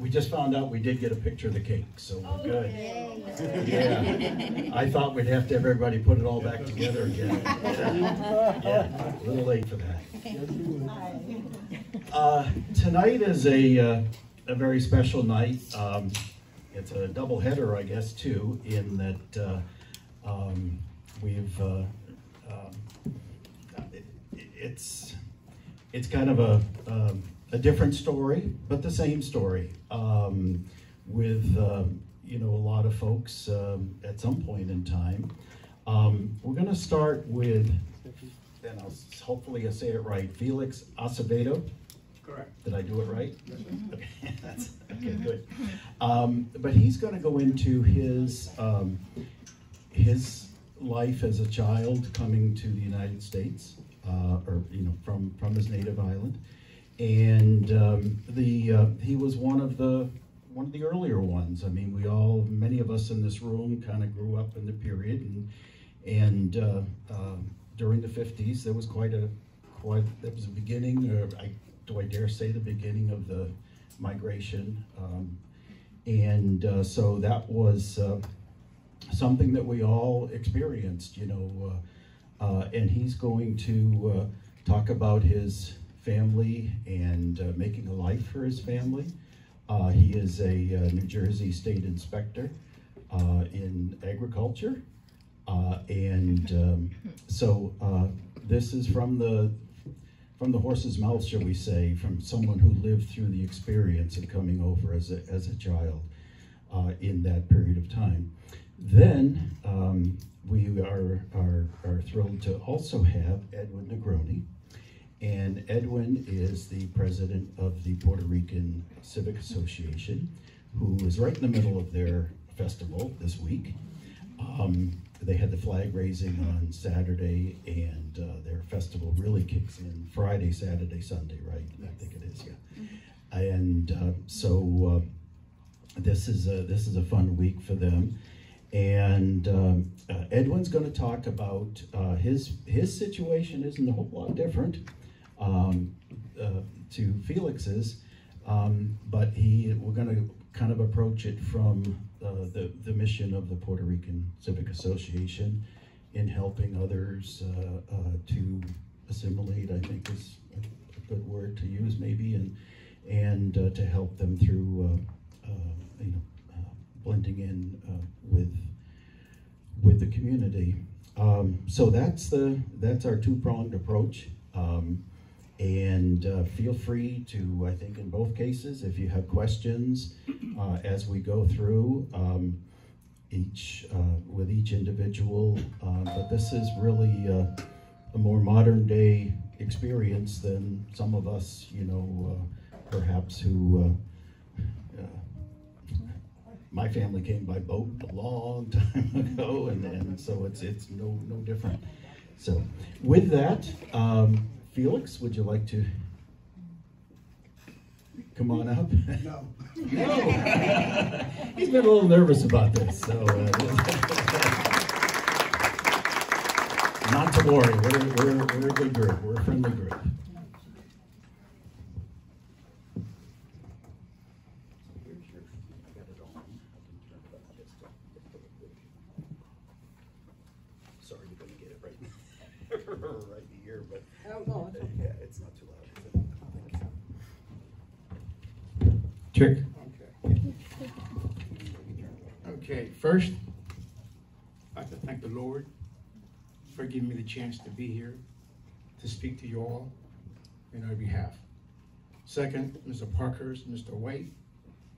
we just found out we did get a picture of the cake, so we're good. Yeah, I thought we'd have to have everybody put it all back together again. Yeah, a little late for that. Tonight is a very special night. It's a double header, I guess, too, in that it's kind of a different story, but the same story, with you know, a lot of folks at some point in time. We're going to start with, and hopefully I say it right, Felix Acevedo. Correct. Did I do it right? Yes, sir. Okay, that's okay, good. But he's going to go into his life as a child coming to the United States, or you know, from his native island, and he was one of the earlier ones. I mean, many of us in this room kind of grew up in the period, and during the 50s, there was that was the beginning, or do I dare say the beginning of the migration, and so that was something that we all experienced, you know, and he's going to talk about his family and making a life for his family. He is a New Jersey State Inspector in agriculture, and so this is from the horse's mouth, shall we say, from someone who lived through the experience of coming over as a child in that period of time. Then we are thrilled to also have Edwin Negroni, and Edwin is the president of the Puerto Rican Civic Association, who is right in the middle of their festival this week. They had the flag raising on Saturday, and their festival really kicks in Friday, Saturday, Sunday, right? I think it is, yeah. And so this is a fun week for them. And Edwin's going to talk about his situation isn't a whole lot different to Felix's, but we're going to kind of approach it from the mission of the Puerto Rican Civic Association in helping others to assimilate, I think is a good word to use maybe, and to help them through you know, blending in with the community. So that's our two-pronged approach. And feel free to, I think in both cases, if you have questions as we go through with each individual, but this is really a more modern day experience than some of us, you know, perhaps who, my family came by boat a long time ago, and so it's no different. So with that, Felix, would you like to come on up? No. No. He's been a little nervous about this, so not to worry. We're a good group. We're a friendly group. Sorry, you're going to get it right in the ear, but yeah, it's not too loud. Trick. Okay, first, I'd like to thank the Lord for giving me the chance to be here to speak to you all in our behalf. Second, Mr. Parkhurst, Mr. White,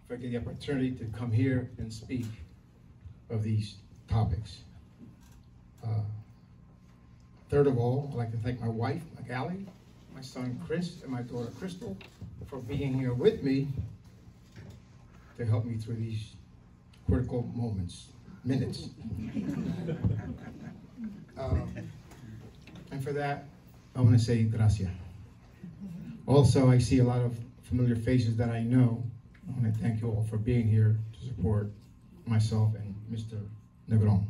for getting the opportunity to come here and speak of these topics. Third of all, I'd like to thank my wife, Magali, my son Chris, and my daughter Crystal for being here with me to help me through these critical minutes. And for that, I want to say gracias. Also, I see a lot of familiar faces that I know. I want to thank you all for being here to support myself and Mr. Negroni.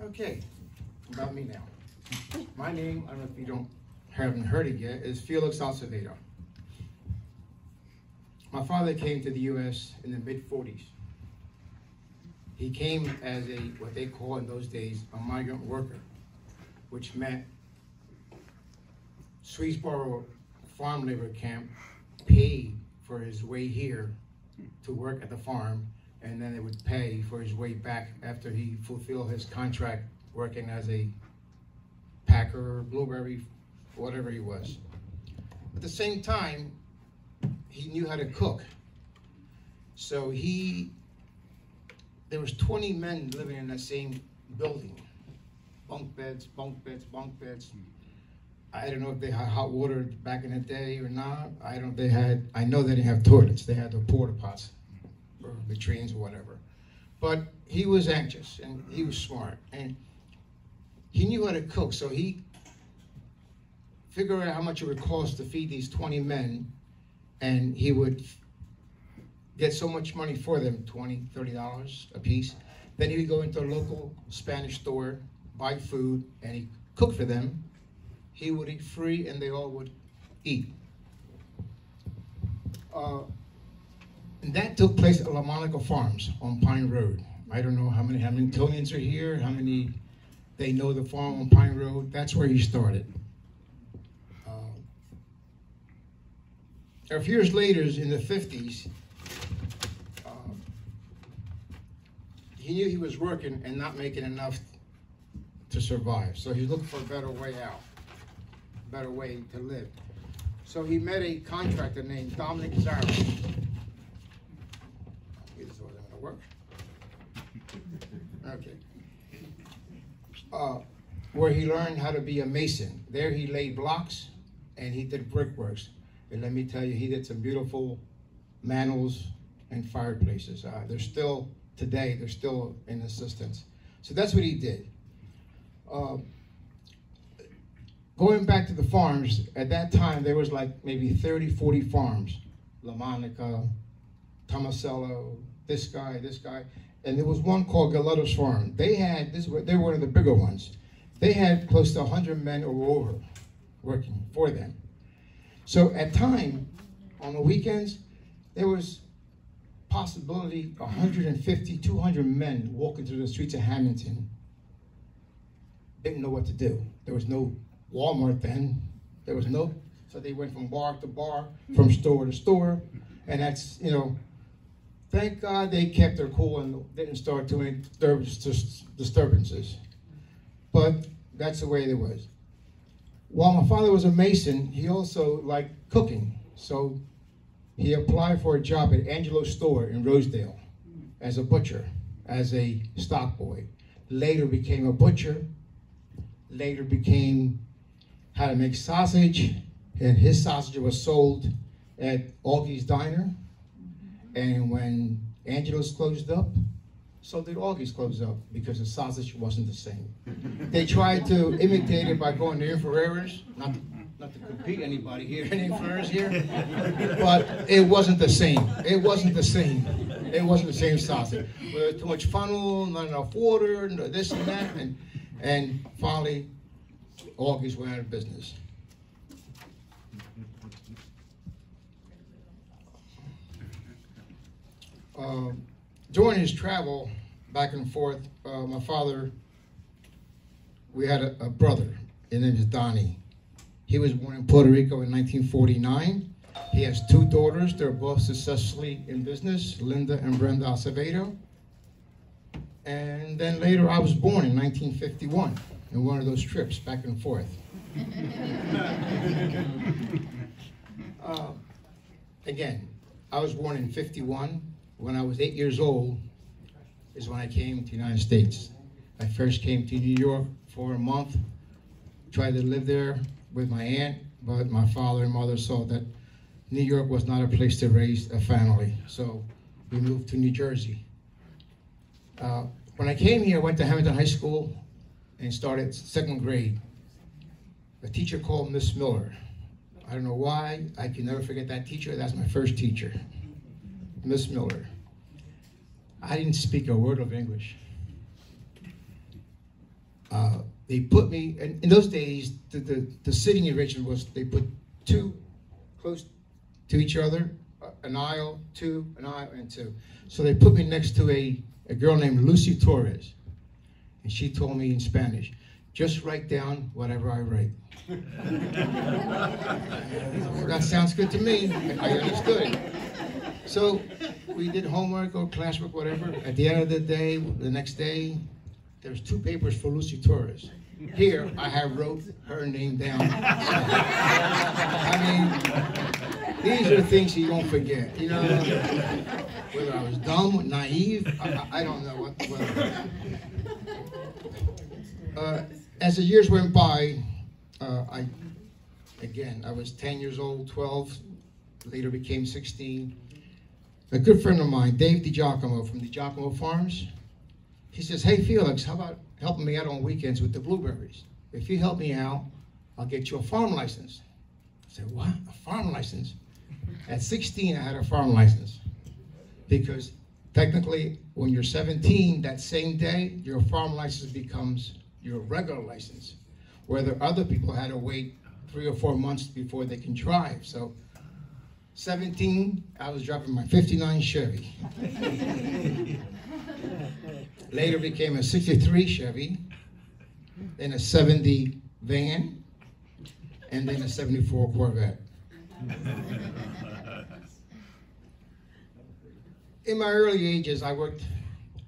Okay, about me now. My name, I don't know if you haven't heard it yet, is Felix Acevedo. My father came to the U.S. in the mid-40s. He came as what they call in those days, a migrant worker, which meant Swedesboro farm labor camp paid for his way here to work at the farm, and then they would pay for his way back after he fulfilled his contract working as a packer, blueberry, whatever he was. At the same time, he knew how to cook. So there was 20 men living in that same building. Bunk beds, bunk beds, bunk beds. I don't know if they had hot water back in the day or not. I know they didn't have toilets. They had the porta pots or latrines or whatever. But he was anxious and he was smart and he knew how to cook. So he figured out how much it would cost to feed these 20 men, and he would get so much money for them, $20, $30 a piece. Then he would go into a local Spanish store, buy food, and he'd cook for them. He would eat free, and they all would eat. And that took place at La Monica Farms on Pine Road. I don't know how many Hammontonians are here, how many they know the farm on Pine Road. That's where he started. A few years later, in the 50s, he knew he was working and not making enough to survive. So he looked for a better way out, a better way to live. So he met a contractor named Dominic Zara. This wasn't going to work. Okay. Where he learned how to be a mason. There he laid blocks and he did brickworks. And let me tell you, he did some beautiful mantels and fireplaces. They're still, today, they're still in existence. So that's what he did. Going back to the farms, at that time, there was like maybe 30, 40 farms. La Monica, Tomasello, this guy, and there was one called Galetto's Farm. They were one of the bigger ones. They had close to 100 men or over working for them. So at time, on the weekends, there was possibility 150, 200 men walking through the streets of Hammonton. Didn't know what to do. There was no Walmart then. So they went from bar to bar, from store to store, and that's, thank God they kept their cool and didn't start doing disturbances. But that's the way it was. While my father was a mason, he also liked cooking. So he applied for a job at Angelo's store in Rosedale as a butcher, as a stock boy. Later became a butcher. Later became how to make sausage. And his sausage was sold at Augie's Diner. And when Angelo's closed up, so did Augie's close up because the sausage wasn't the same. They tried to imitate it by going to Infrareras, not to compete anybody here, any Infrareras here, but it wasn't the same. It wasn't the same. It wasn't the same sausage. With too much funnel, not enough water, this and that, and finally, Augie's went out of business. During his travel back and forth, my father, we had a brother. His name is Donnie. He was born in Puerto Rico in 1949. He has two daughters. They're both successfully in business, Linda and Brenda Acevedo. And then later I was born in 1951 in one of those trips back and forth. Again, I was born in 51. When I was 8 years old is when I came to the United States. I first came to New York for a month, tried to live there with my aunt, but my father and mother saw that New York was not a place to raise a family, so we moved to New Jersey. When I came here, I went to Hammonton High School and started second grade. A teacher called Miss Miller. I don't know why, I can never forget that teacher. That's my first teacher. Miss Miller. I didn't speak a word of English. They put me, in those days, the sitting arrangement was they put two close to each other, an aisle, two, an aisle, and two. So they put me next to a girl named Lucy Torres. And she told me in Spanish, just write down whatever I write. That sounds good to me. I understood. So we did homework or classwork, whatever. At the end of the day, the next day, there was 2 papers for Lucy Torres. Here, I have wrote her name down. I mean, these are the things you won't forget. You know, whether I was dumb, naive, I don't know what. As the years went by, I was 10 years old, 12, later became 16. A good friend of mine, Dave DiGiacomo from DiGiacomo Farms, he says, hey Felix, how about helping me out on weekends with the blueberries? If you help me out, I'll get you a farm license. I said, what, a farm license? At 16, I had a farm license. Because technically, when you're 17, that same day, your farm license becomes your regular license, whether other people had to wait 3 or 4 months before they can drive. So 17, I was driving my 59 Chevy. Later became a 63 Chevy, then a 70 van, and then a 74 Corvette. In my early ages, I worked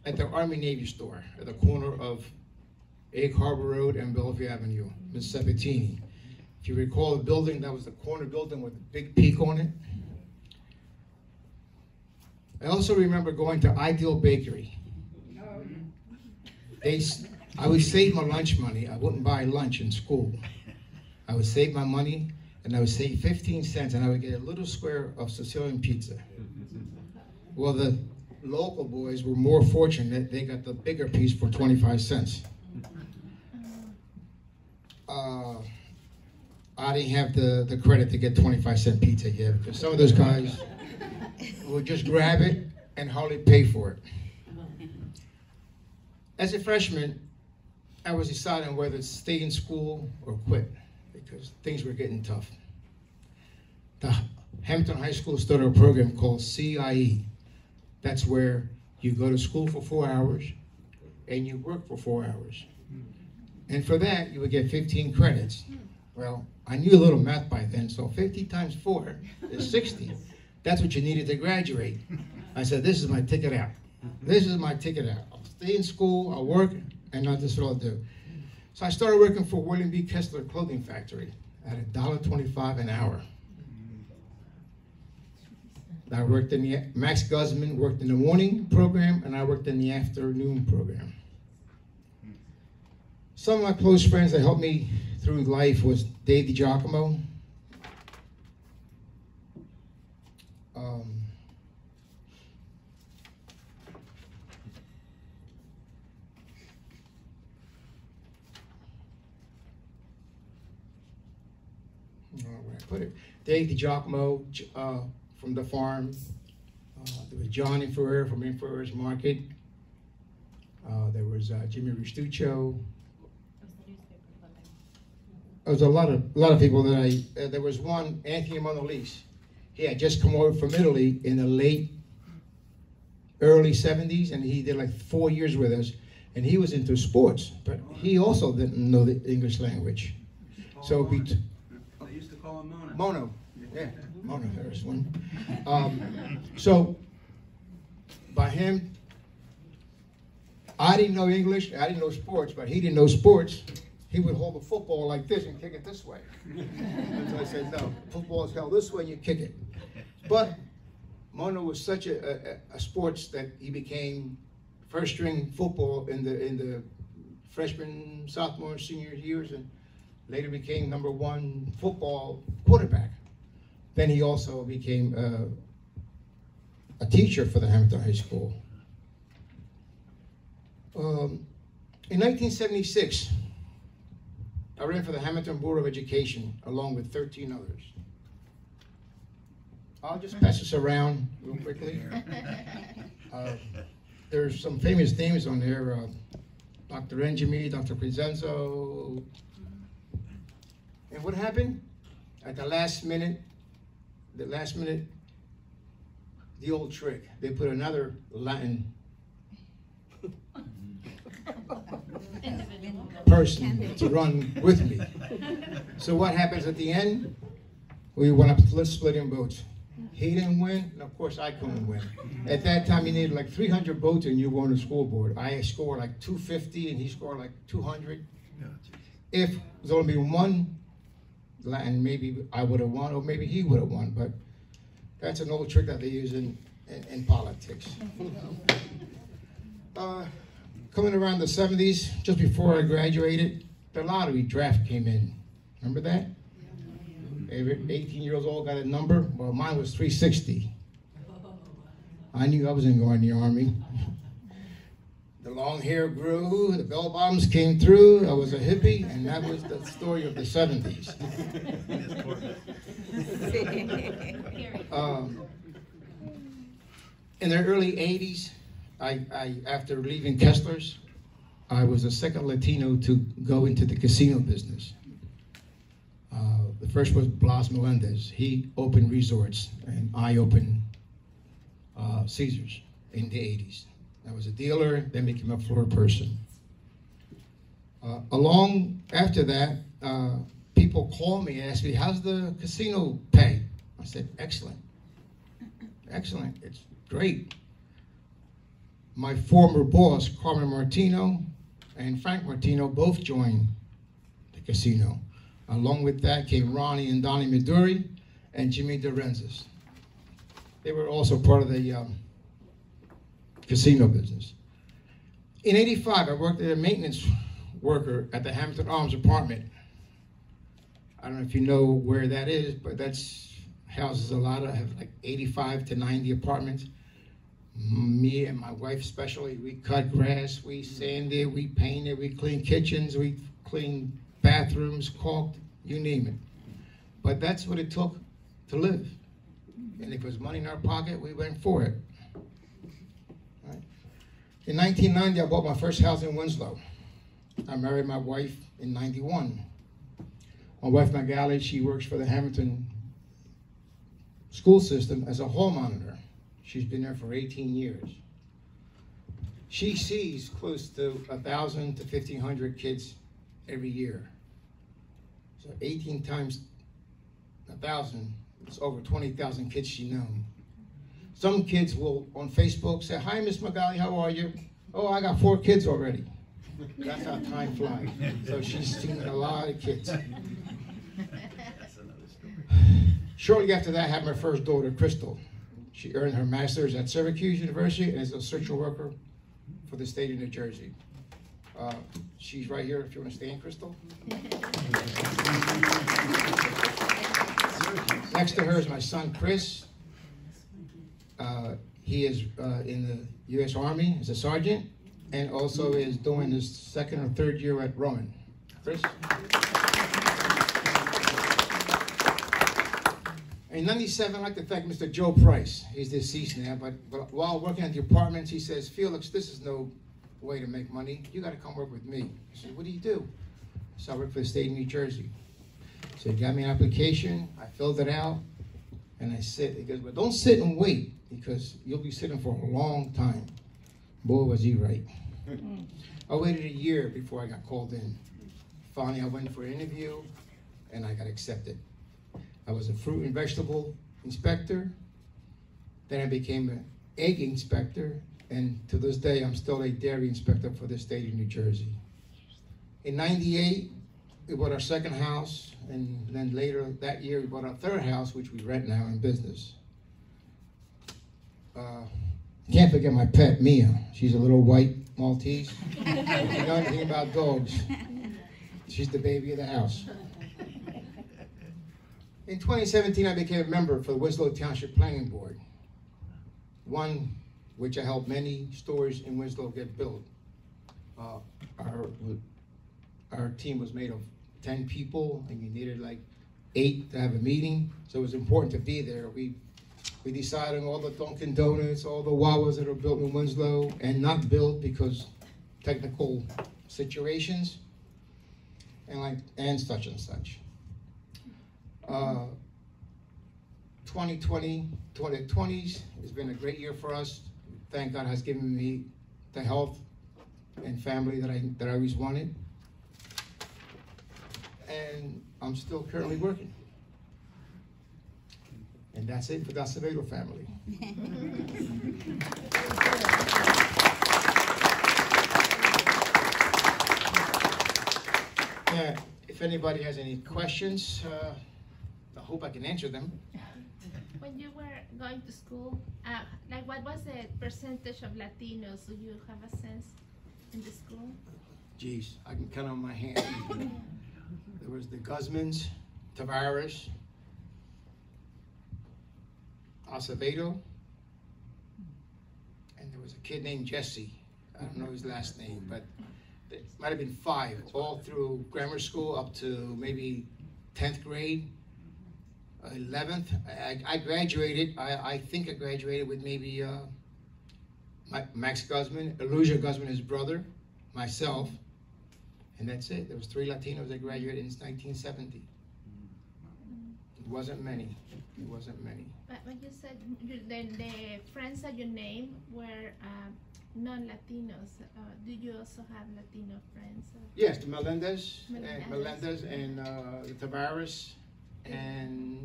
at the Army-Navy store at the corner of Egg Harbor Road and Bellevue Avenue, Miss Sabatini. If you recall the building, that was the corner building with a big peak on it. I also remember going to Ideal Bakery. I would save my lunch money. I wouldn't buy lunch in school. I would save my money, and I would save 15 cents, and I would get a little square of Sicilian pizza. Well, the local boys were more fortunate. They got the bigger piece for 25 cents. I didn't have the credit to get 25-cent pizza yet, because some of those guys would just grab it and hardly pay for it. As a freshman, I was deciding whether to stay in school or quit, because things were getting tough. The Hammonton High School started a program called CIE. That's where you go to school for 4 hours and you work for 4 hours. And for that, you would get 15 credits. Well, I knew a little math by then, so 50 times 4 is 60. That's what you needed to graduate. I said, this is my ticket out. This is my ticket out. I'll stay in school, I'll work, and this is what I'll do. So I started working for William B. Kessler Clothing Factory at $1.25 an hour. I worked in the, Max Guzman worked in the morning program, and I worked in the afternoon program. Some of my close friends that helped me through life was Dave DiGiacomo. Where I put it? Dave DiGiacomo from the farm. There was John Inferrer from Inferrer's Market. There was Jimmy Ristuccio. There was a lot of people that there was one, Anthony Monolese. He had just come over from Italy in the early 70s, and he did like 4 years with us, and he was into sports, but he also didn't know the English language. So they used to call him Mono. Mono, yeah, Mono, there's one. So by him, I didn't know English, I didn't know sports, but he didn't know sports. He would hold the football like this and kick it this way. So I said, no, football is held this way and you kick it. But Mono was such a sports that he became first string football in the freshman, sophomore, senior years, and later became #1 football quarterback. Then he also became a teacher for the Hammonton High School. In 1976, I ran for the Hammonton Board of Education along with 13 others. I'll just pass this around real quickly. There's some famous names on there. Dr. Enjimi, Dr. Crescenzo. And what happened? At the last minute, the old trick. They put another Latin person to run with me. So what happens at the end? We went up splitting votes. He didn't win, and of course I couldn't win. At that time, you needed like 300 votes and you were on the school board. I scored like 250 and he scored like 200. If there was only one Latin, maybe I would have won, or maybe he would have won, but that's an old trick that they use in politics. Coming around the 70s, just before I graduated, the lottery draft came in. Remember that? Every 18 years old got a number. Well, mine was 360. I knew I wasn't going in the Army. The long hair grew, the bell bottoms came through, I was a hippie, and that was the story of the 70s. In the early 80s, after leaving Kessler's, I was the second Latino to go into the casino business. The first was Blas Melendez. He opened resorts, and I opened Caesars in the 80s. I was a dealer, then became a floor person. After that, people called me and asked me, how's the casino pay? I said, excellent. Excellent, it's great. My former boss, Carmen Martino and Frank Martino, both joined the casino. Along with that came Ronnie and Donnie Midori and Jimmy DeRenzis. They were also part of the casino business. In '85, I worked as a maintenance worker at the Hammonton Arms apartment. I don't know if you know where that is, but that's houses a lot of, have like 85 to 90 apartments. Me and my wife especially, we cut grass, we sanded, we painted, we cleaned kitchens, we cleaned bathrooms, caulked, you name it. But that's what it took to live. And if it was money in our pocket, we went for it. Right. In 1990, I bought my first house in Winslow. I married my wife in '91. My wife, Magali, she works for the Hammonton school system as a hall monitor. She's been there for 18 years. She sees close to 1,000 to 1,500 kids every year. So 18 times 1,000, it's over 20,000 kids she knows. Some kids will, on Facebook, say, hi, Miss Magali, how are you? Oh, I got 4 kids already. That's how time flies. So she's seen a lot of kids. Shortly after that, I had my first daughter, Crystal. She earned her master's at Syracuse University and is a social worker for the state of New Jersey. She's right here if you want to stand, Crystal. Next to her is my son, Chris. He is in the U.S. Army as a sergeant and also is doing his 2nd or 3rd year at Rowan. Chris? In '97, I'd like to thank Mr. Joe Price. He's deceased now, but while working at the apartments, he says, Felix, this is no way to make money. You got to come work with me. I said, what do you do? So I work for the state of New Jersey. So he got me an application. I filled it out, and I sit. He goes, well, don't sit and wait, because you'll be sitting for a long time. Boy, was he right. I waited a year before I got called in. Finally, I went for an interview, and I got accepted. I was a fruit and vegetable inspector. Then I became an egg inspector, and to this day, I'm still a dairy inspector for the state of New Jersey. In '98, we bought our 2nd house, and then later that year, we bought our 3rd house, which we rent now in business. Can't forget my pet, Mia. She's a little white Maltese. If you know anything about dogs, she's the baby of the house. In 2017, I became a member for the Winslow Township Planning Board, one which I helped many stores in Winslow get built. Our team was made of 10 people, and you needed like 8 to have a meeting, so it was important to be there. We decided on all the Dunkin' Donuts, all the Wawas that are built in Winslow, and not built because technical situations, and such and such. 2020s has been a great year for us. Thank God has given me the health and family that I always wanted. And I'm still currently working. And that's it for the Acevedo family. If anybody has any questions, I hope I can answer them. When you were going to school, like what was the percentage of Latinos? Do you have a sense in the school? Geez, I can count on my hand. There was the Guzmans, Tavares, Acevedo, and there was a kid named Jesse. I don't know his last name, but it might have been 5, all through grammar school up to maybe 10th grade, 11th. I graduated, I think I graduated with maybe Max Guzman, Elusia Guzman, his brother, myself, and that's it. There was 3 Latinos that graduated in 1970. It wasn't many. It wasn't many. But when you said the friends that you named were non-Latinos, do you also have Latino friends? Yes, the Melendez and the Tavares and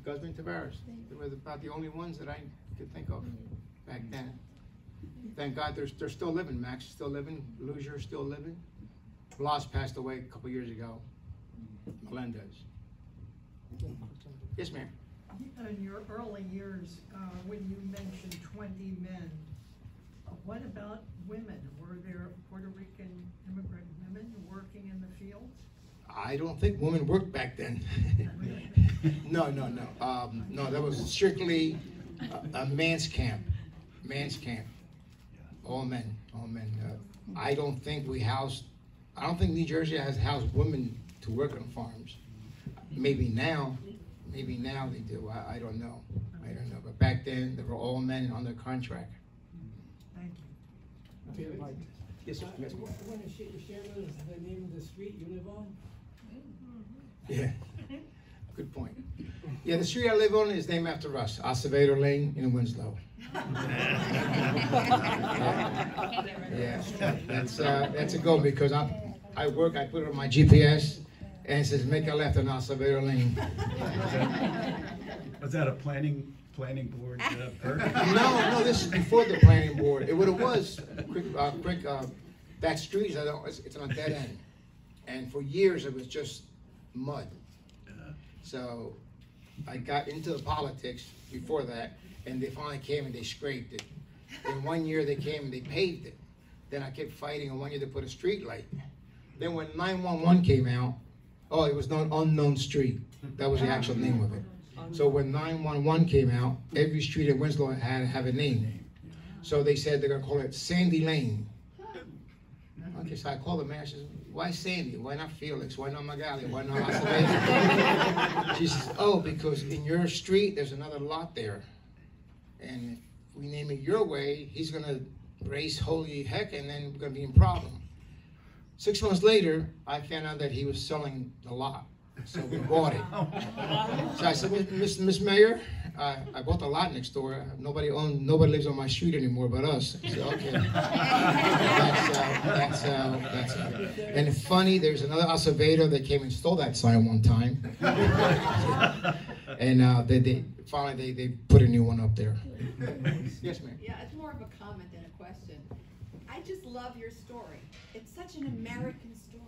Guzman Tavares. They were about the only ones that I could think of back then. Thank God they're still living. Max is still living. Luzier is still living. Blas passed away a couple years ago. Melendez. Yes, ma'am. In your early years, when you mentioned 20 men, what about women? Were there Puerto Rican immigrant women working in the fields? I don't think women worked back then. No. No, that was strictly a man's camp. Man's camp. All men. I don't think New Jersey has housed women to work on farms. Maybe now they do. I don't know. But back then, they were all men under contract. Thank you. Yes, sir. Yes, ma'am. Want to share with us the name of the street you live on? Yeah. Good point. Yeah, the street I live on is named after us, Acevedo Lane in Winslow. Yeah, that's a goal because I work. I put it on my GPS, and it says make a left on Acevedo Lane. Was that a planning board perk? No, this is before the planning board. What it was, that street, it's on a dead end. And for years, it was just mud. So I got into the politics before that, and they finally came and they scraped it. Then one year they came and they paved it. Then I kept fighting, and one year they put a street light. Then when 911 came out, it was not unknown street. That was the actual name of it. So when 911 came out, every street in Winslow had to have a name. So they said they're going to call it Sandy Lane. Okay, so I called the mayor. She says, why Sandy? Why not Felix? Why not Magali? Why not Acevedo? She says, because in your street, there's another lot there. And if we name it your way, he's going to raise holy heck, and then we're going to be in problem. 6 months later, I found out that he was selling the lot. So we bought it. So I said, Miss Mayor, I bought the lot next door. Nobody lives on my street anymore but us. I said, okay. That's And it's funny, there's another Acevedo that came and stole that sign one time. And they finally put a new one up there. Yes, ma'am. Yeah, it's more of a comment than a question. I just love your story. It's such an American story.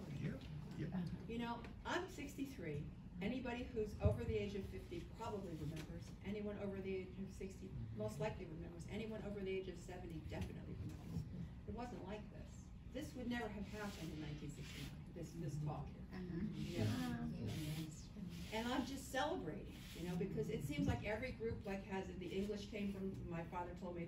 You know, I'm 63. Anybody who's over the age of 50 probably remembers. Anyone over the age of 60 most likely remembers. Anyone over the age of 70 definitely remembers. It wasn't like this. This would never have happened in 1969, this talk here. And I'm just celebrating, because it seems like every group has it. The English came from, my father told me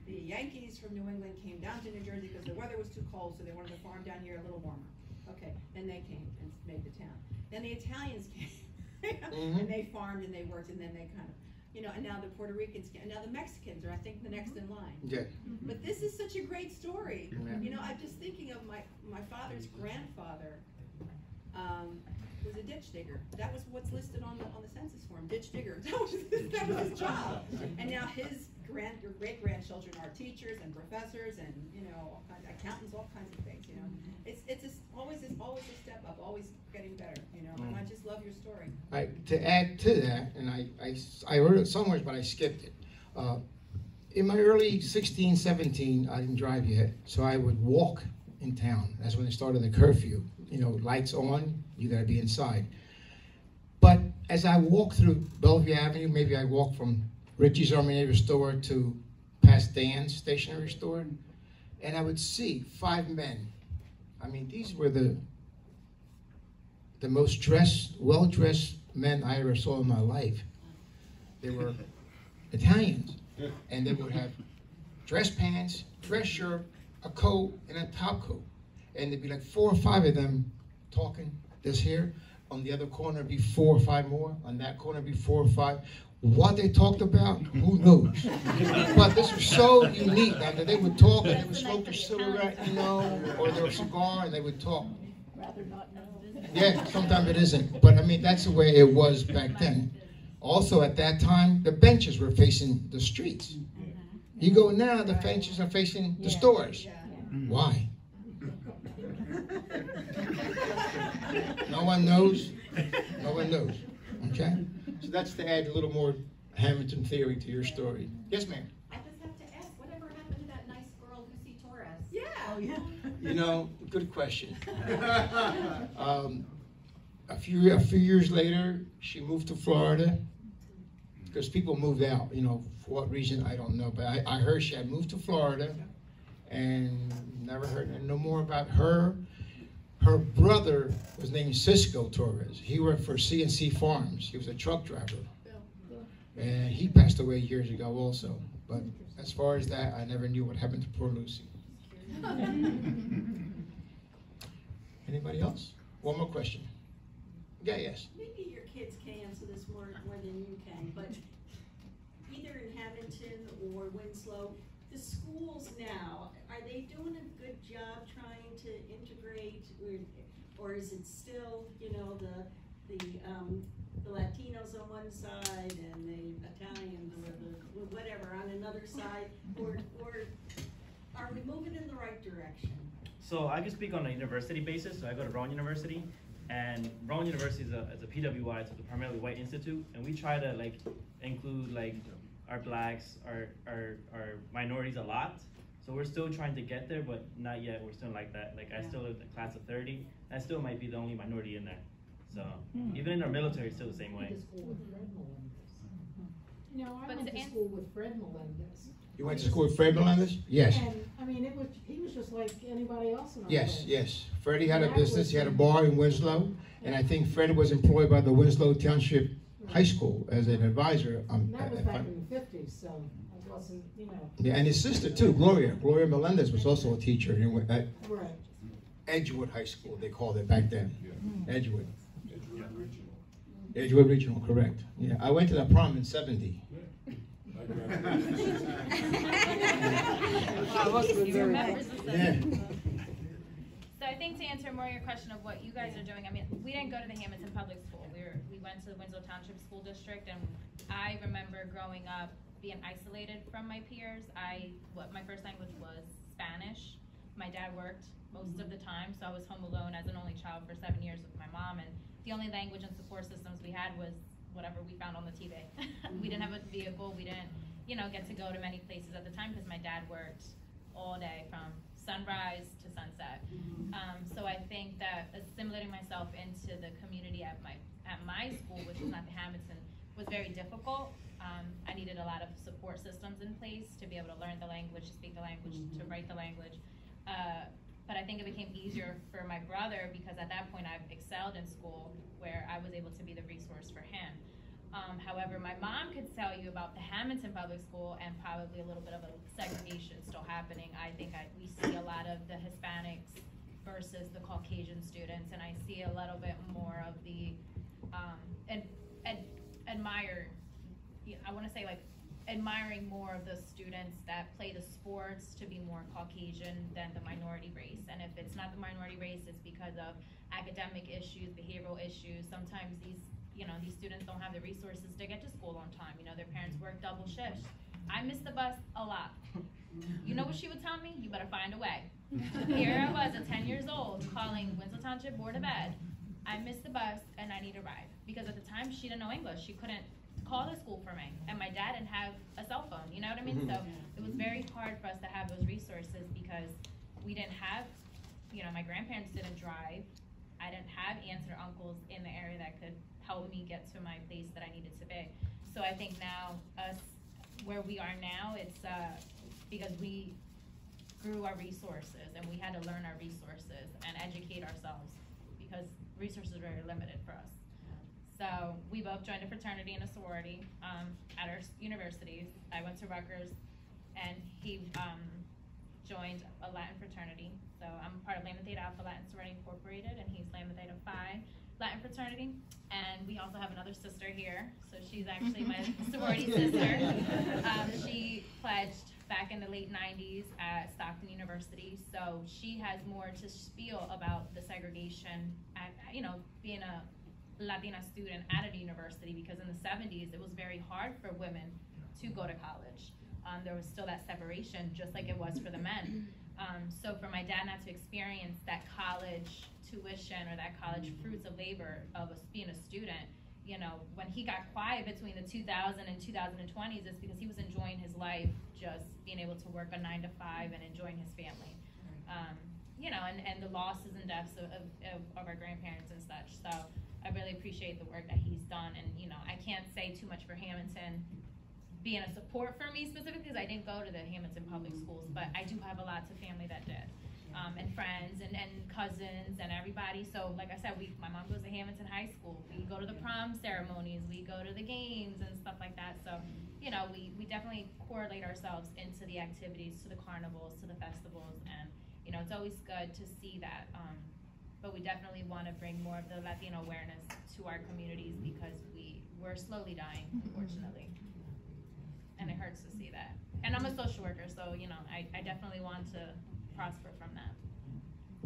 the Yankees from New England came down to New Jersey because the weather was too cold, so they wanted to farm down here a little warmer. Okay, then they came and made the town. Then the Italians came, and they farmed and they worked, and then they kind of, and now the Puerto Ricans came, and now the Mexicans are, I think, the next in line. Yeah. But this is such a great story. I'm just thinking of my father's grandfather. was a ditch digger. That was what's listed on the census form, ditch digger. That was his job. And now his great-grandchildren are teachers and professors and, you know, all kinds, accountants, all kinds of things, you know. It's always a step up, always getting better, you know, and I just love your story. To add to that, and I wrote it somewhere, but I skipped it. In my early 16, 17, I didn't drive yet, so I would walk in town. That's when they started the curfew. You know, lights on, you gotta be inside. But as I walked through Bellevue Avenue, maybe I walked from Richie's Army store to past Dan's stationery store, and I would see 5 men. I mean, these were the most dressed, well-dressed men I ever saw in my life. They were Italians, and they would have dress pants, dress shirt, a coat, and a top coat. And there'd be like 4 or 5 of them talking this here. On the other corner, be 4 or 5 more. On that corner, be 4 or 5. What they talked about, who knows? But this was so unique that they would talk and they would smoke their cigarette, you know, or their cigar, and they would talk. Rather not know. Yeah, sometimes it isn't. But I mean, that's the way it was back then. Also, at that time, the benches were facing the streets. You go now, the benches are facing the stores. Why? No one knows. No one knows. Okay? So that's to add a little more Hammonton theory to your story. Yes, ma'am. I just have to ask, whatever happened to that nice girl, Lucy Torres? Yeah. Oh, yeah. You know, good question. A few years later, she moved to Florida because people moved out. You know, for what reason, I don't know. But I heard she had moved to Florida and never heard no more about her. Her brother was named Cisco Torres. He worked for CNC Farms. He was a truck driver. And he passed away years ago also. But as far as that, I never knew what happened to poor Lucy. Anybody else? One more question. Yeah, yes. Maybe your kids can answer this more than you can, but either in Hammonton or Winslow, the schools now, are they doing a good job trying to integrate, or is it still, you know, the Latinos on one side and the Italians or the whatever on another side, or are we moving in the right direction? So I can speak on a university basis. So I go to Brown University, and Brown University is a PWI, so it's a primarily white institute, and we try to like include like our blacks, our minorities a lot. So we're still trying to get there, but not yet. We're still like that. Like I still live in a class of 30. I still might be the only minority in there. So even in our military, it's still the same way. You know, I went to school with Fred Melendez. You went to school with Fred Melendez? Yes. And I mean, he was just like anybody else in our Yes, place. yes. Freddie had a business. He had a bar in Winslow, and I think Fred was employed by the Winslow Township High School as an advisor. And that was back in the 50s, so it wasn't, you know. Yeah, and his sister too, Gloria Melendez, was also a teacher at Right. Edgewood High School. They called it back then. Edgewood. Edgewood Regional, correct. Yeah, I went to that prom in '70. Yeah. So I think to answer more your question of what you guys are doing, I mean, we didn't go to the Hammonton Public School. We went to the Winslow Township School District, and I remember growing up being isolated from my peers. My first language was Spanish. My dad worked most of the time, so I was home alone as an only child for 7 years with my mom, and the only language and support systems we had was whatever we found on the TV. We didn't have a vehicle. We didn't, you know, get to go to many places at the time because my dad worked all day from sunrise to sunset. So I think that assimilating myself into the community at my school, which was not the Hammonton, was very difficult. I needed a lot of support systems in place to be able to learn the language, to speak the language, to write the language. But I think it became easier for my brother because at that point I've excelled in school where I was able to be the resource for him. However, my mom could tell you about the Hammonton Public School and probably a little bit of a segregation still happening. I think we see a lot of the Hispanics versus the Caucasian students, and I see a little bit more of the admire, I want to say like admiring more of the students that play the sports to be more Caucasian than the minority race. And if it's not the minority race, it's because of academic issues, behavioral issues. Sometimes these students don't have the resources to get to school on time. Their parents work double shifts. I miss the bus a lot. You know what she would tell me? You better find a way. Here I was at 10 years old calling Winslow Township Board of Ed. I missed the bus and I need a ride. Because at the time she didn't know English. She couldn't call the school for me. And my dad didn't have a cell phone, you know what I mean? So it was very hard for us to have those resources because we didn't have, my grandparents didn't drive. I didn't have aunts or uncles in the area that could help me get to my place that I needed to be. So I think now, us, where we are now, it's because we grew our resources and we had to learn our resources and educate ourselves because resources are very limited for us. So we both joined a fraternity and a sorority at our universities. I went to Rutgers and he joined a Latin fraternity. So I'm part of Lambda Theta Alpha Latin Sorority Incorporated and he's Lambda Theta Phi Latin fraternity. And we also have another sister here. So she's actually my sorority sister. She pledged back in the late 90s at Stockton University. So she has more to spiel about the segregation at, being a Latina student at a university, because in the 70s it was very hard for women to go to college. There was still that separation, just like it was for the men. So for my dad not to experience that college tuition or that college fruits of labor of being a student, when he got quiet between the 2000 and 2020s, it's because he was enjoying his life, just being able to work a 9 to 5 and enjoying his family. And the losses and deaths of our grandparents and such. So I really appreciate the work that he's done. And, I can't say too much for Hammonton being a support for me specifically because I didn't go to the Hammonton public schools, but I do have a lot of family that did. And friends and cousins and everybody. So like I said, my mom goes to Hammonton High School. We go to the prom ceremonies. We go to the games and stuff like that. So, we definitely correlate ourselves into the activities, to the carnivals, to the festivals. And, it's always good to see that. But we definitely want to bring more of the Latino awareness to our communities because we're slowly dying, unfortunately. And it hurts to see that. And I'm a social worker, so, I definitely want to prosper from that.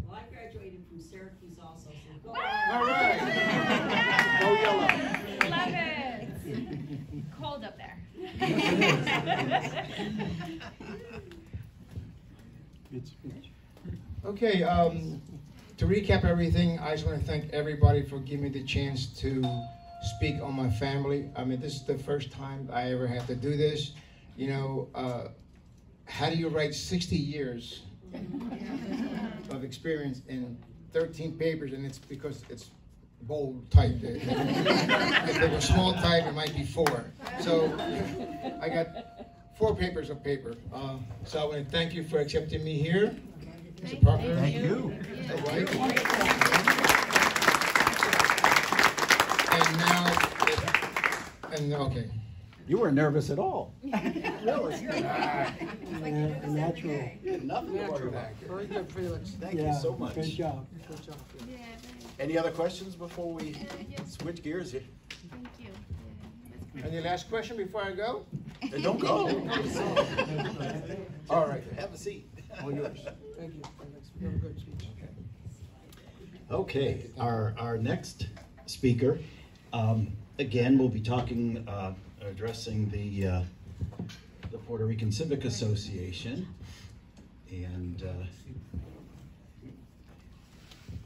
Well, I graduated from Syracuse also, so go All right. Go yellow. Love it. Cold up there. Okay, to recap everything, I just want to thank everybody for giving me the chance to speak on my family. I mean, this is the first time I ever had to do this. How do you write 60 years of experience in 13 papers, and it's because it's bold type. If they were small type, it might be 4. So I got 4 papers of paper. So I want to thank you for accepting me here. Mr. Parker. Thank you. All right. And now, okay. You weren't nervous at all. Really? Natural. Nothing to worry about. Very good, Felix. Thank you so much. Good job. Good job. Any other questions before we switch gears here? Thank you. Any last question before I go? Don't go. All right. Have a seat. All yours. Thank you, Felix. You have a good speech. Okay, our next speaker, again, we'll be talking, addressing the Puerto Rican Civic Association, and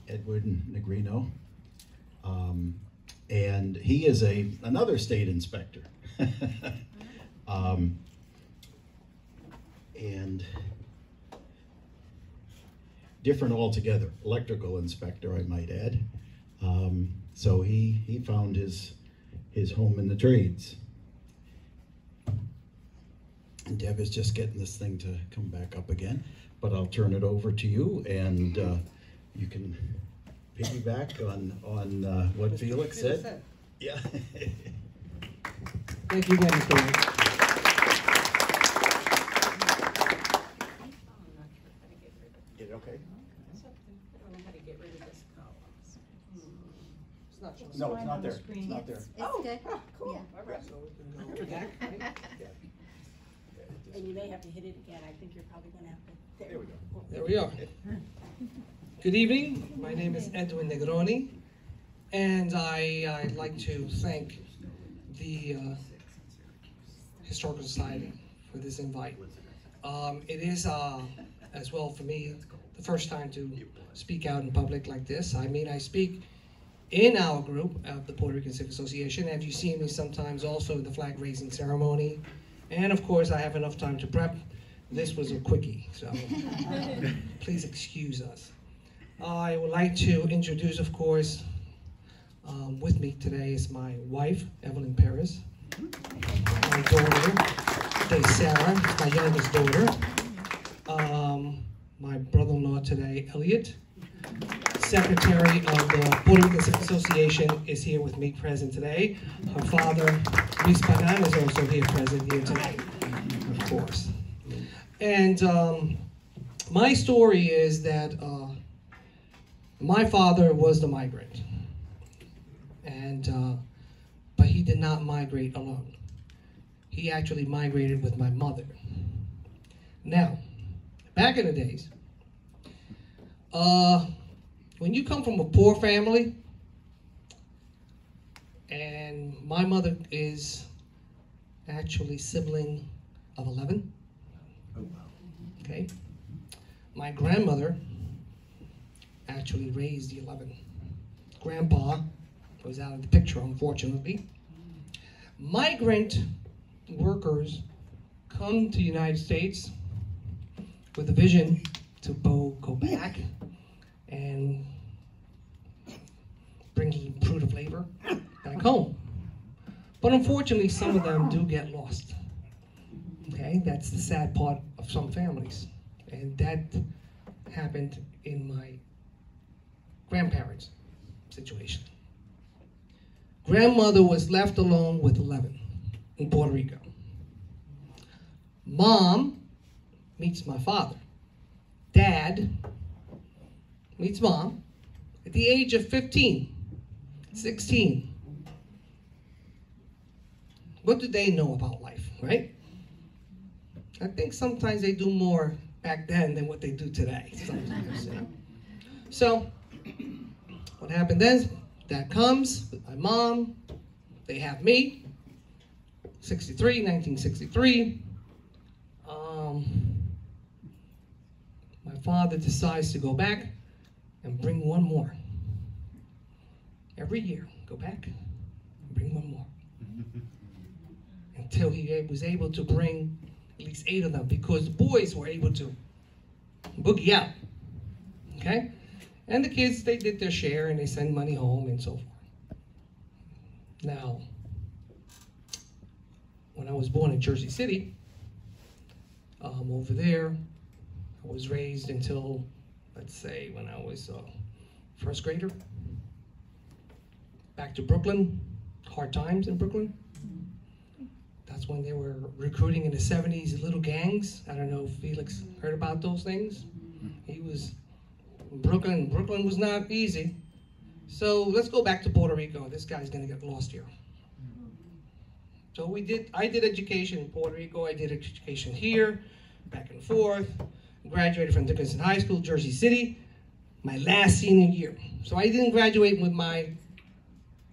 Edwin Negroni, and he is another state inspector, and different altogether, electrical inspector, I might add. So he found his home in the trades. And Deb is just getting this thing to come back up again, but I'll turn it over to you, and you can piggyback on what Felix said. Yeah. Thank you again, Mr. White. Get it okay? It's not just. No, it's not there. It's not there. It's good. Cool. Yeah. All right, so we can go back. and you may have to hit it again. I think you're probably going to have to. There we go. There we are. Good evening. My name is Edwin Negroni, and I'd like to thank the Historical Society for this invite. It is, as well for me, the first time to speak out in public like this. I mean, I speak in our group of the Puerto Rican Civic Association. Have you seen me sometimes also in the flag raising ceremony? And of course, I have enough time to prep. This was a quickie, so please excuse us. I would like to introduce, of course, with me today is my wife, Evelyn Perez, my daughter, Sarah, my youngest daughter, my brother-in-law today, Elliot, Secretary of the Puerto Rican Civic Association is here with me present today. Her father, Luis Pagan, is also here present here today, of course. And my story is that my father was the migrant, and but he did not migrate alone. He actually migrated with my mother. Now, back in the days, when you come from a poor family, and my mother is actually sibling of 11. Oh, wow. Okay. My grandmother actually raised the 11. Grandpa was out of the picture, unfortunately. Migrant workers come to the United States with a vision to go back and bring primitive labor back home. But unfortunately, some of them do get lost. Okay, that's the sad part of some families. And that happened in my grandparents' situation. Grandmother was left alone with 11 in Puerto Rico. Mom meets my father. Dad meets mom at the age of 15, 16. What do they know about life, right? I think sometimes they do more back then than what they do today. Sometimes, you know? So, what happened then? Dad comes with my mom. They have me. 1963. My father decides to go back and bring one more. Every year, go back and bring one more. Until he was able to bring at least 8 of them, because the boys were able to boogie out. Okay? And the kids, they did their share and they send money home and so forth. Now, when I was born in Jersey City, over there, I was raised until, let's say, when I was a first grader. Back to Brooklyn, hard times in Brooklyn. That's when they were recruiting in the 70s, little gangs. I don't know if Felix heard about those things. He was in Brooklyn. Brooklyn was not easy. So let's go back to Puerto Rico. This guy's gonna get lost here. So I did education in Puerto Rico. I did education here, back and forth. Graduated from Dickinson High School, Jersey City, my last senior year. So I didn't graduate with my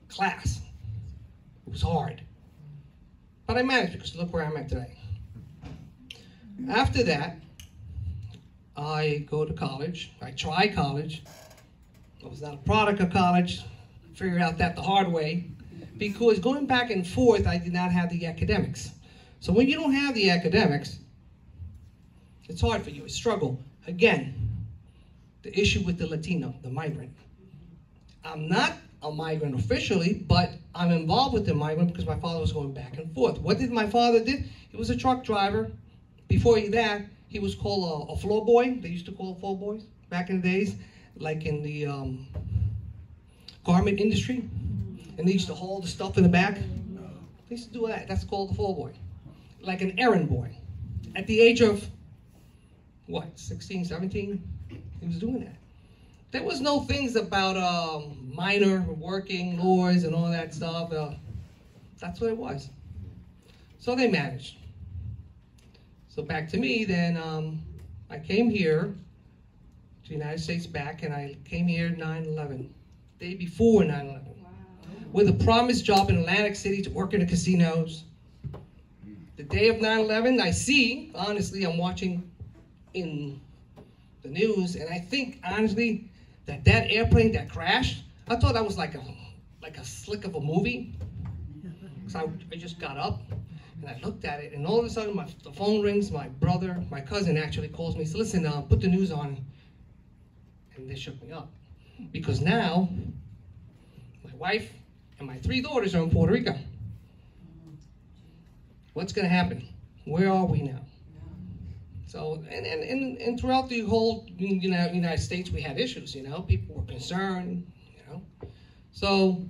class. It was hard. But I managed, because look where I'm at today. After that, I go to college. I try college. I was not a product of college. Figured out that the hard way. Because going back and forth, I did not have the academics. So when you don't have the academics, it's hard for you, it's a struggle. Again, the issue with the Latino, the migrant. I'm not a migrant officially, but I'm involved with the migrant because my father was going back and forth. What did my father do? He was a truck driver. Before that, he was called a floor boy. They used to call floor boys back in the days, like in the garment industry. And they used to haul the stuff in the back. They used to do that. That's called a floor boy. Like an errand boy. At the age of, what, 16, 17? He was doing that. There was no things about minor working laws and all that stuff. That's what it was. So they managed. So back to me, then I came here to the United States back, and I came here 9/11, day before 9/11, with a promised job in Atlantic City to work in the casinos. The day of 9/11, I see, honestly, I'm watching in the news, and I think, honestly, that airplane that crashed, I thought that was like a slick of a movie. So I just got up, and I looked at it, and all of a sudden, the phone rings. My brother, my cousin actually calls me. He said, listen, put the news on. And they shook me up. Because now, my wife and my 3 daughters are in Puerto Rico. What's going to happen? Where are we now? So, and throughout the whole United States, we had issues, people were concerned, So,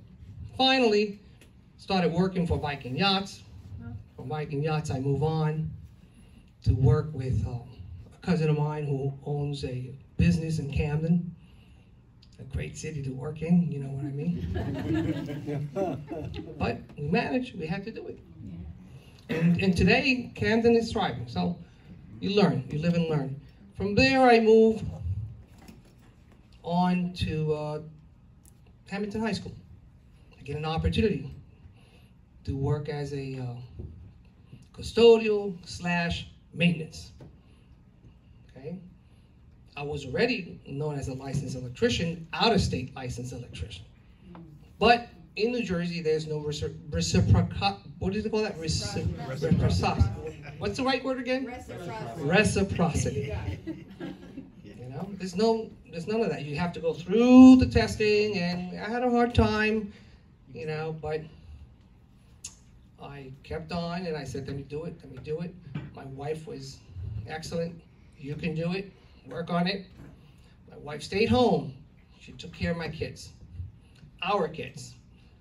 finally, started working for Viking Yachts. From Viking Yachts, I move on to work with a cousin of mine who owns a business in Camden. A great city to work in, you know what I mean? But we managed, we had to do it. And today, Camden is thriving. So you learn, you live and learn. From there, I move on to Hammonton High School. I get an opportunity to work as a custodial / maintenance. Okay? I was already known as a licensed electrician, out-of-state licensed electrician. But in New Jersey, there's no reciprocity. What do they call that? Reciprocity. What's the right word again? Reciprocity. There's none of that. You have to go through the testing, and I had a hard time, but I kept on, and I said, let me do it. My wife was excellent. You can do it. Work on it. My wife stayed home. She took care of my kids. Our kids.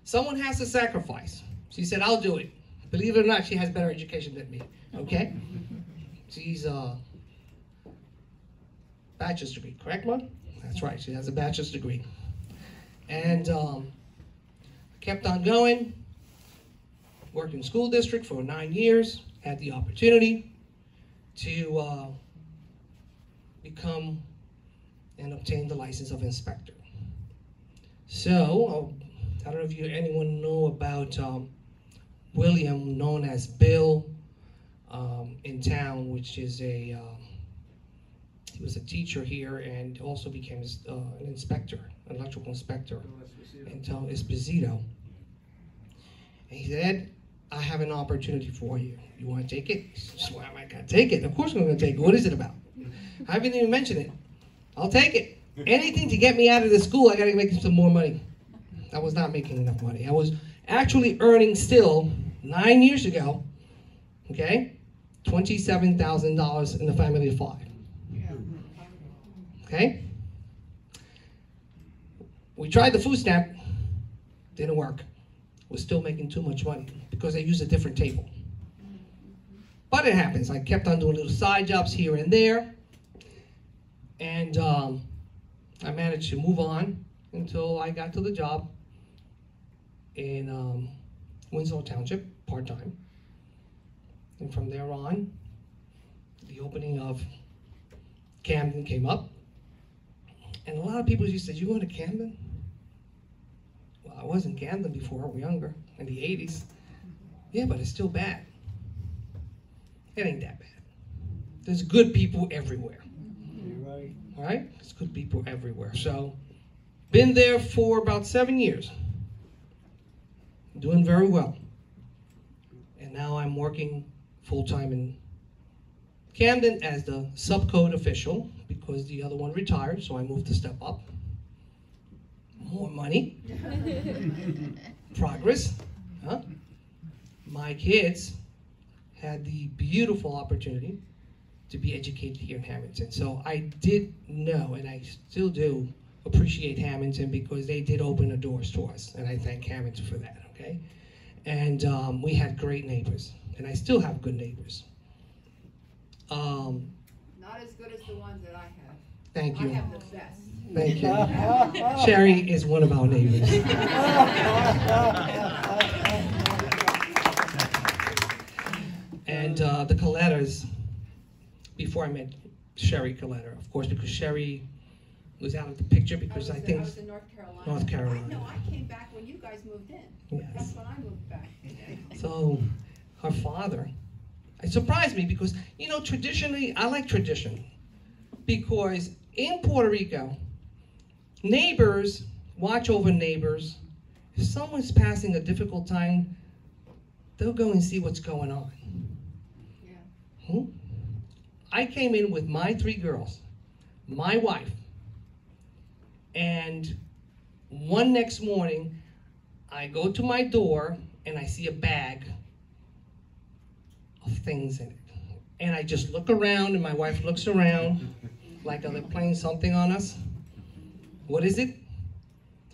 Someone has to sacrifice. She said, I'll do it. Believe it or not, she has better education than me. Okay? She's a bachelor's degree, correct, Mom? That's right, she has a bachelor's degree. And kept on going. Worked in school district for 9 years. Had the opportunity to become and obtain the license of inspector. So, I don't know if anyone know about William, known as Bill, in town, which is he was a teacher here and also became an inspector, an electrical inspector, until Esposito. And he said, I have an opportunity for you. You want to take it? So am I going to take it? Of course I'm going to take it. What is it about? I haven't even mentioned it. I'll take it. Anything to get me out of the school, I got to make some more money. I was not making enough money. I was actually earning still, 9 years ago, okay, $27,000 in a family of 5. Okay? We tried the food stamp, didn't work. We're still making too much money because they use a different table. But it happens. I kept on doing little side jobs here and there. And I managed to move on until I got to the job in Winslow Township, part-time. And from there on, the opening of Camden came up. And a lot of people used to say, you going to Camden? Well, I was in Camden before, we were younger, in the 80s. Yeah, but it's still bad. It ain't that bad. There's good people everywhere. Right. All right? There's good people everywhere. So, been there for about 7 years. Doing very well. And now I'm working full-time in Camden as the subcode official because the other one retired, so I moved to step up. More money. Progress. Huh? My kids had the beautiful opportunity to be educated here in Hammonton. So I did know, and I still do, appreciate Hammonton because they did open the doors to us, and I thank Hammonton for that, okay? And we had great neighbors, and I still have good neighbors. Not as good as the ones that I have. Thank you. I have the best. Thank you. Sherry is one of our neighbors. And the Colettas, before I met Sherry Coletta, of course, because Sherry was out of the picture because I think... I was in North Carolina. North Carolina. No, I came back when you guys moved in. Yes. That's when I moved back. So her father, it surprised me because, you know, traditionally, I like tradition. Because in Puerto Rico, neighbors watch over neighbors. If someone's passing a difficult time, they'll go and see what's going on. Yeah. I came in with my 3 girls, my wife, and one next morning, I go to my door and I see a bag of things in it. And I just look around and my wife looks around like, are they playing something on us? What is it?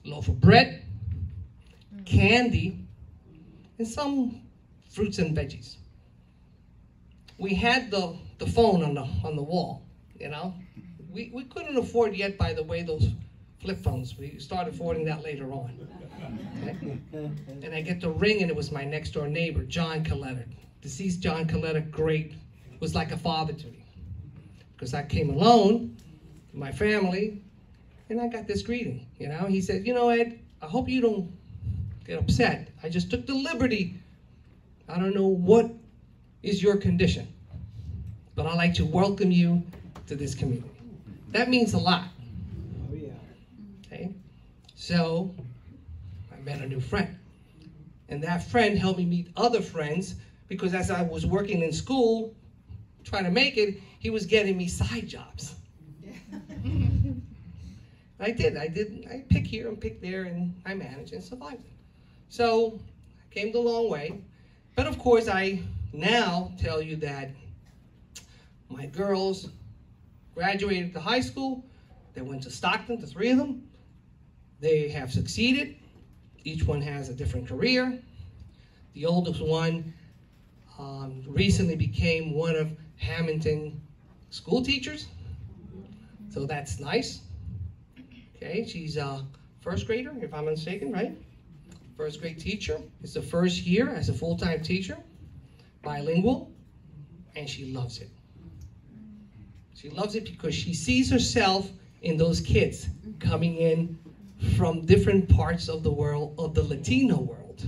Loaf of bread, candy, and some fruits and veggies. We had the phone on the wall, you know? We couldn't afford yet, by the way, those flip phones. We started affording that later on. Okay? And I get the ring, and it was my next door neighbor, John Coletta. Deceased John Coletta, great, was like a father to me. Because I came alone, my family, and I got this greeting, you know? He said, you know, Ed, I hope you don't get upset. I just took the liberty. I don't know what is your condition, but I'd like to welcome you to this community. That means a lot. Oh, yeah. Okay? So, I met a new friend. And that friend helped me meet other friends because as I was working in school, trying to make it, he was getting me side jobs. I pick here and pick there, and I managed and survived. So, I came the long way. But of course, I now tell you that my girls graduated to high school. They went to Stockton, the 3 of them. They have succeeded. Each one has a different career. The oldest one recently became one of Hammonton school teachers. So that's nice. Okay, she's a first grader, if I'm not mistaken, right? First grade teacher. It's the first year as a full-time teacher, bilingual, and she loves it. She loves it because she sees herself in those kids coming in from different parts of the world, of the Latino world.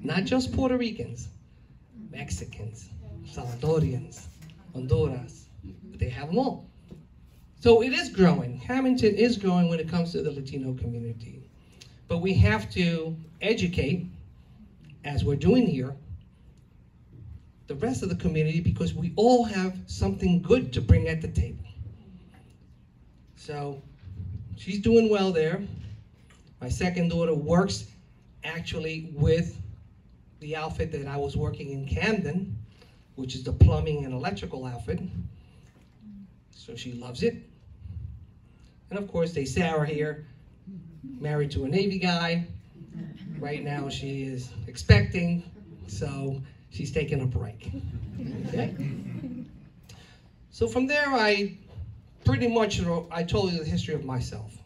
Not just Puerto Ricans, Mexicans, Salvadorians, Honduras. They have them all. So it is growing. Hammonton is growing when it comes to the Latino community. But we have to educate, as we're doing here, the rest of the community because we all have something good to bring at the table. So she's doing well there. My second daughter works actually with the outfit that I was working in Camden, which is the plumbing and electrical outfit. So she loves it. And of course, there's Sarah here, married to a Navy guy. Right now she is expecting, so she's taking a break. Okay? So from there, I pretty much, I told you the history of myself.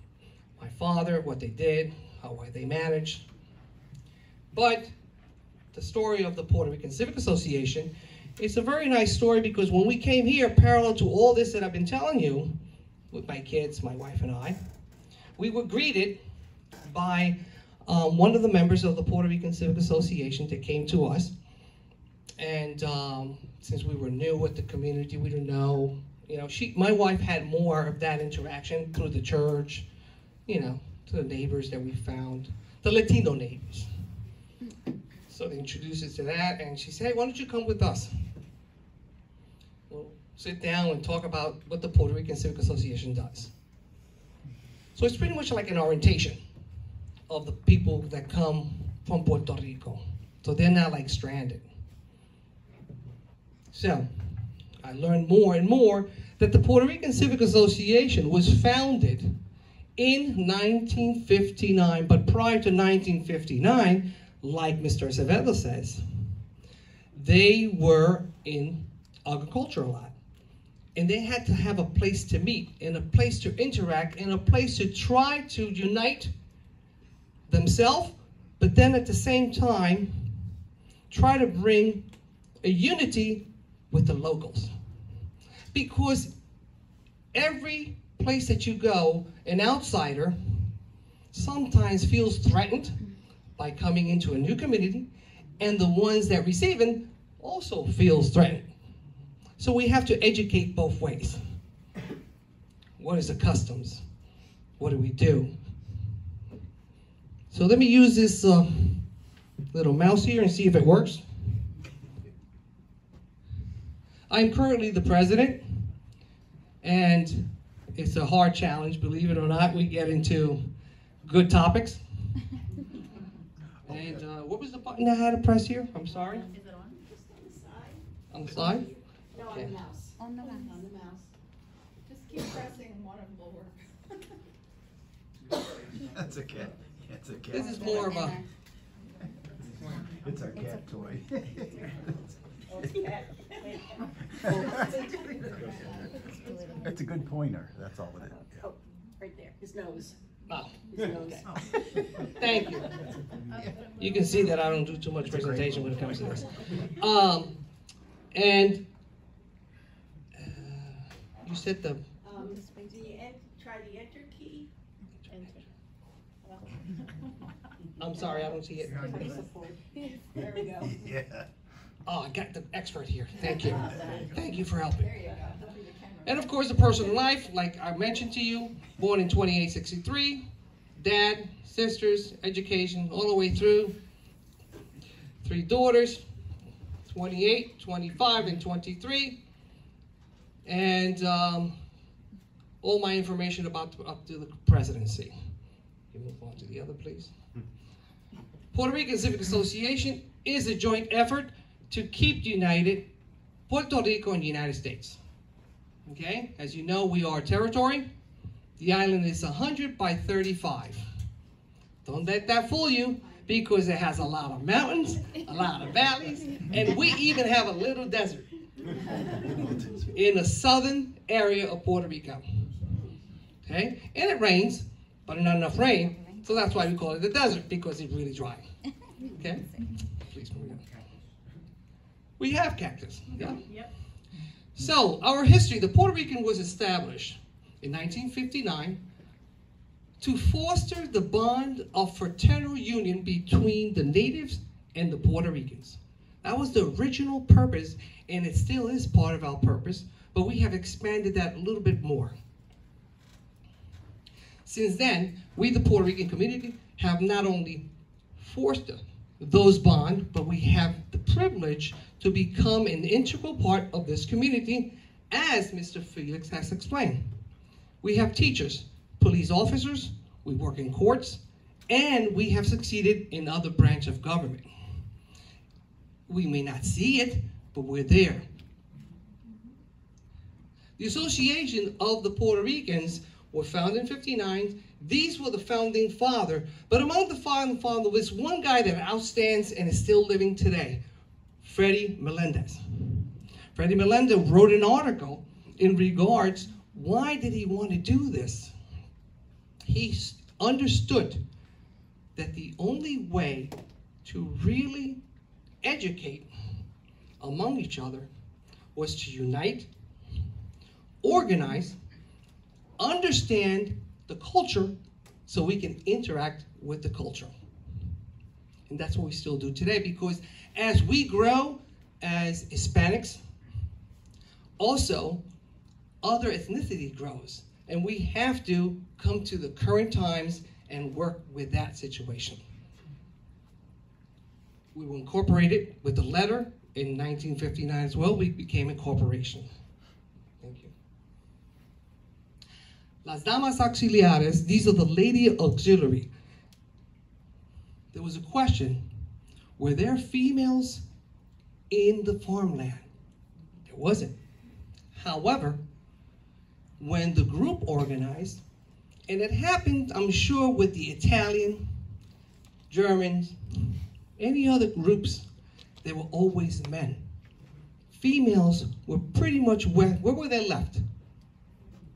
My father, what they did, how they managed. But the story of the Puerto Rican Civic Association, it's a very nice story because when we came here, parallel to all this that I've been telling you, with my kids, my wife and I, we were greeted by one of the members of the Puerto Rican Civic Association that came to us. And since we were new with the community, we didn't know, you know, my wife had more of that interaction through the church, you know, to the neighbors that we found, the Latino neighbors. So they introduced us to that, and she said, hey, why don't you come with us? We'll sit down and talk about what the Puerto Rican Civic Association does. So it's pretty much like an orientation of the people that come from Puerto Rico. So they're not like stranded. So I learned more and more that the Puerto Rican Civic Association was founded in 1959, but prior to 1959, like Mr. Acevedo says, they were in agriculture a lot. And they had to have a place to meet, and a place to interact, and a place to try to unite themselves, but then at the same time, try to bring a unity with the locals. Because every place that you go, an outsider sometimes feels threatened by coming into a new community, and the ones that receive it also feels threatened. So we have to educate both ways. What is the customs? What do we do? So let me use this little mouse here and see if it works. I'm currently the president, and it's a hard challenge, believe it or not. We get into good topics. And what was the button I had to press here? I'm sorry. Is it on? Just on the side. On the side? No, Okay. on the mouse. On the mouse. On the mouse. Just keep pressing and one of them will work. That's a cat. It's a cat. This is more of a, It's our cat toy. It's a good pointer, that's all it is. Oh, right there, his nose. oh, His nose. okay. Thank you. You can see that I don't do too much presentation when it comes to this. And you said the, Try the enter key. I'm sorry, I don't see it. There we go. Yeah. Oh, I got the expert here. Thank you. Thank you for helping. There you go. And of course, the personal life, like I mentioned to you, born in 2863, dad, sisters, education, all the way through. 3 daughters, 28, 25, and 23. And all my information about up to the presidency. You move on to the other, please. Puerto Rican Civic Association is a joint effort to keep united Puerto Rico and the United States. Okay, as you know, we are a territory. The island is 100 by 35. Don't let that fool you, because it has a lot of mountains, a lot of valleys, and we even have a little desert in the southern area of Puerto Rico. Okay, and it rains, but not enough rain, so that's why we call it the desert, because it's really dry. Okay, please move on. We have cactus. Yeah. Yep. So, our history, the Puerto Rican was established in 1959 to foster the bond of fraternal union between the natives and the Puerto Ricans. That was the original purpose, and it still is part of our purpose, but we have expanded that a little bit more. Since then, we, the Puerto Rican community, have not only forced those bonds, but we have the privilege to become an integral part of this community, as Mr. Felix has explained. We have teachers, police officers, we work in courts, and we have succeeded in other branches of government. We may not see it, but we're there. The Association of the Puerto Ricans were founded in 59. These were the founding father, but among the founding father was one guy that outstands and is still living today, Freddie Melendez. Freddie Melendez wrote an article in regards, why did he want to do this? He understood that the only way to really educate among each other was to unite, organize, understand the culture so we can interact with the culture. And that's what we still do today, because as we grow as Hispanics, also other ethnicity grows. And we have to come to the current times and work with that situation. We were incorporated with the letter in 1959 as well. We became a corporation. Thank you. Las Damas Auxiliares, these are the lady auxiliary. There was a question, were there females in the farmland? There wasn't. However, when the group organized, and it happened, I'm sure, with the Italian, Germans, any other groups, there were always men. Females were pretty much, where were they left?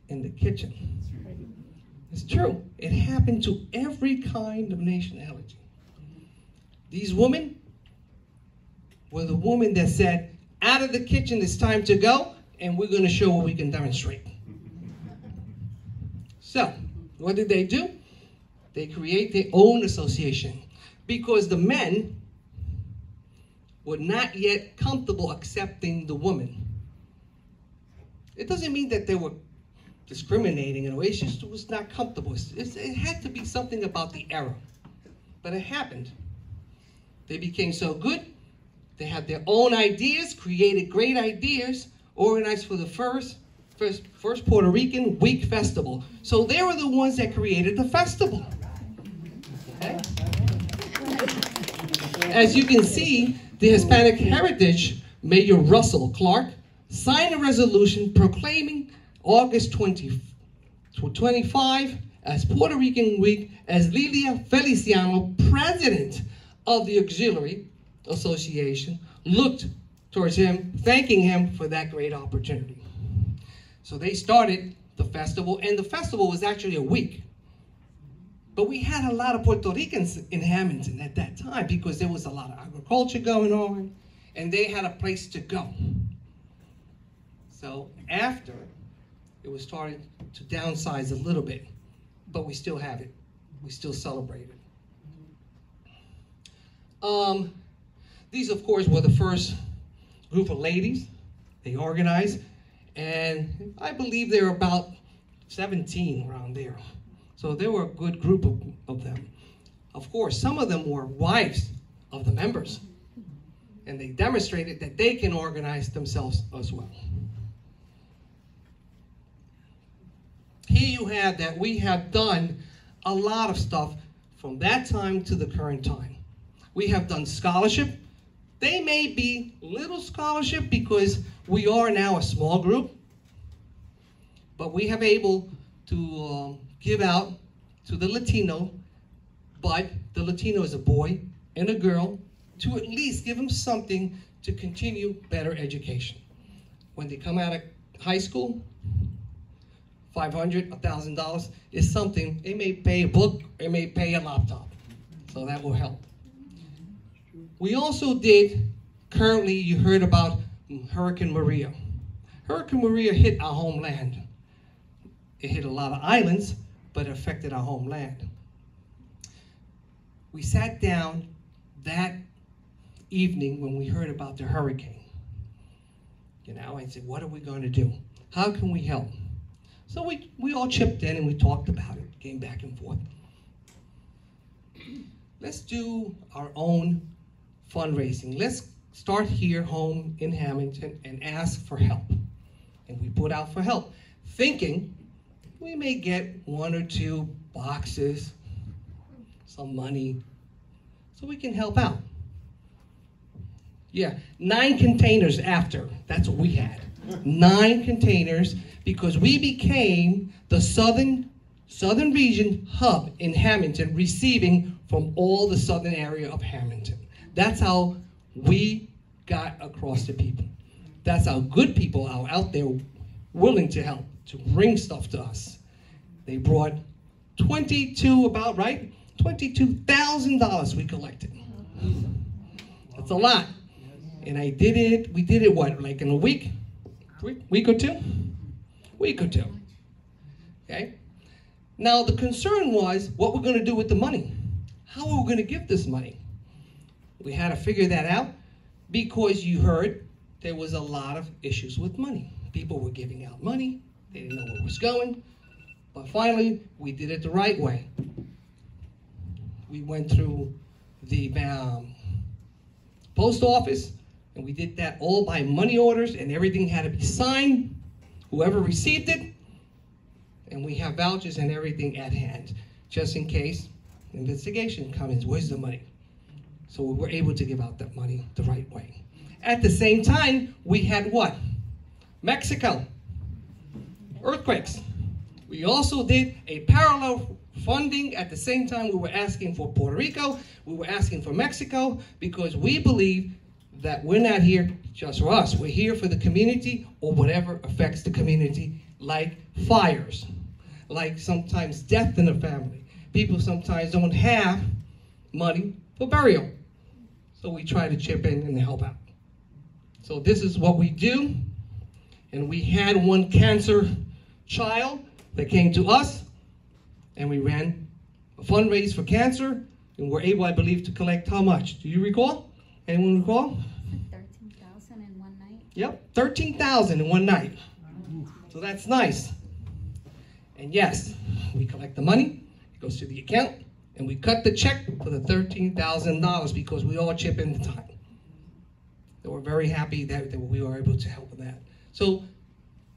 In the kitchen. It's true. It happened to every kind of nationality. These women were the women that said, out of the kitchen, it's time to go, and we're going to show what we can demonstrate. So, what did they do? They create their own association because the men were not yet comfortable accepting the women. It doesn't mean that they were discriminating in a way, it just was not comfortable. It had to be something about the era. But it happened. They became so good, they had their own ideas, created great ideas, organized for the first Puerto Rican Week Festival. So they were the ones that created the festival. Okay? As you can see, the Hispanic Heritage Mayor Russell Clark signed a resolution proclaiming August 25 as Puerto Rican Week as Lilia Feliciano, president of the Auxiliary Association, looked towards him, thanking him for that great opportunity. So they started the festival, and the festival was actually a week. But we had a lot of Puerto Ricans in Hammonton at that time because there was a lot of agriculture going on, and they had a place to go. So after, it was starting to downsize a little bit, but we still have it. We still celebrate it. These, of course, were the first group of ladies. They organized, and I believe there were about 17 around there. So there were a good group of them. Of course, some of them were wives of the members, and they demonstrated that they can organize themselves as well. Here you have that we have done a lot of stuff from that time to the current time. We have done scholarship. They may be little scholarship because we are now a small group, but we have able to give out to the Latino, but the Latino is a boy and a girl, to at least give them something to continue better education. When they come out of high school, $500, $1,000 is something. They may pay a book, they may pay a laptop, so that will help. We also did, currently you heard about Hurricane Maria. Hurricane Maria hit our homeland. It hit a lot of islands, but it affected our homeland. We sat down that evening when we heard about the hurricane, and said, what are we going to do? How can we help? So we all chipped in and we talked about it, came back and forth. Let's do our own fundraising. Let's start here home in Hammonton and ask for help. And we put out for help, thinking we may get 1 or 2 boxes, some money, so we can help out. Yeah, 9 containers after, that's what we had. 9 containers, because we became the southern region hub in Hammonton, receiving from all the southern area of Hammonton. That's how we got across to people. That's how good people are out there willing to help, to bring stuff to us. They brought $22,000 we collected. That's a lot. And we did it what, like in a week? Week or two? Week or two. Okay? Now the concern was what we're going to do with the money. How are we going to give this money? We had to figure that out because you heard there was a lot of issues with money. People were giving out money. They didn't know where it was going. But finally, we did it the right way. We went through the post office, and we did that all by money orders, and everything had to be signed, whoever received it, and we have vouchers and everything at hand, just in case investigation comes. Where's the money? So we were able to give out that money the right way. At the same time, we had what? Mexico, earthquakes. We also did a parallel funding. At the same time, we were asking for Puerto Rico, we were asking for Mexico, because we believe that we're not here just for us. We're here for the community or whatever affects the community, like fires, like sometimes death in the family. People sometimes don't have money for burial. So we try to chip in and help out. So this is what we do. And we had one cancer child that came to us, and we ran a fundraise for cancer, and were able, I believe, to collect how much? Do you recall? Anyone recall? 13,000 in one night. Yep, 13,000 in one night. So that's nice. And yes, we collect the money, it goes to the account, and we cut the check for the $13,000 because we all chip in the time. So we're very happy that we were able to help with that. So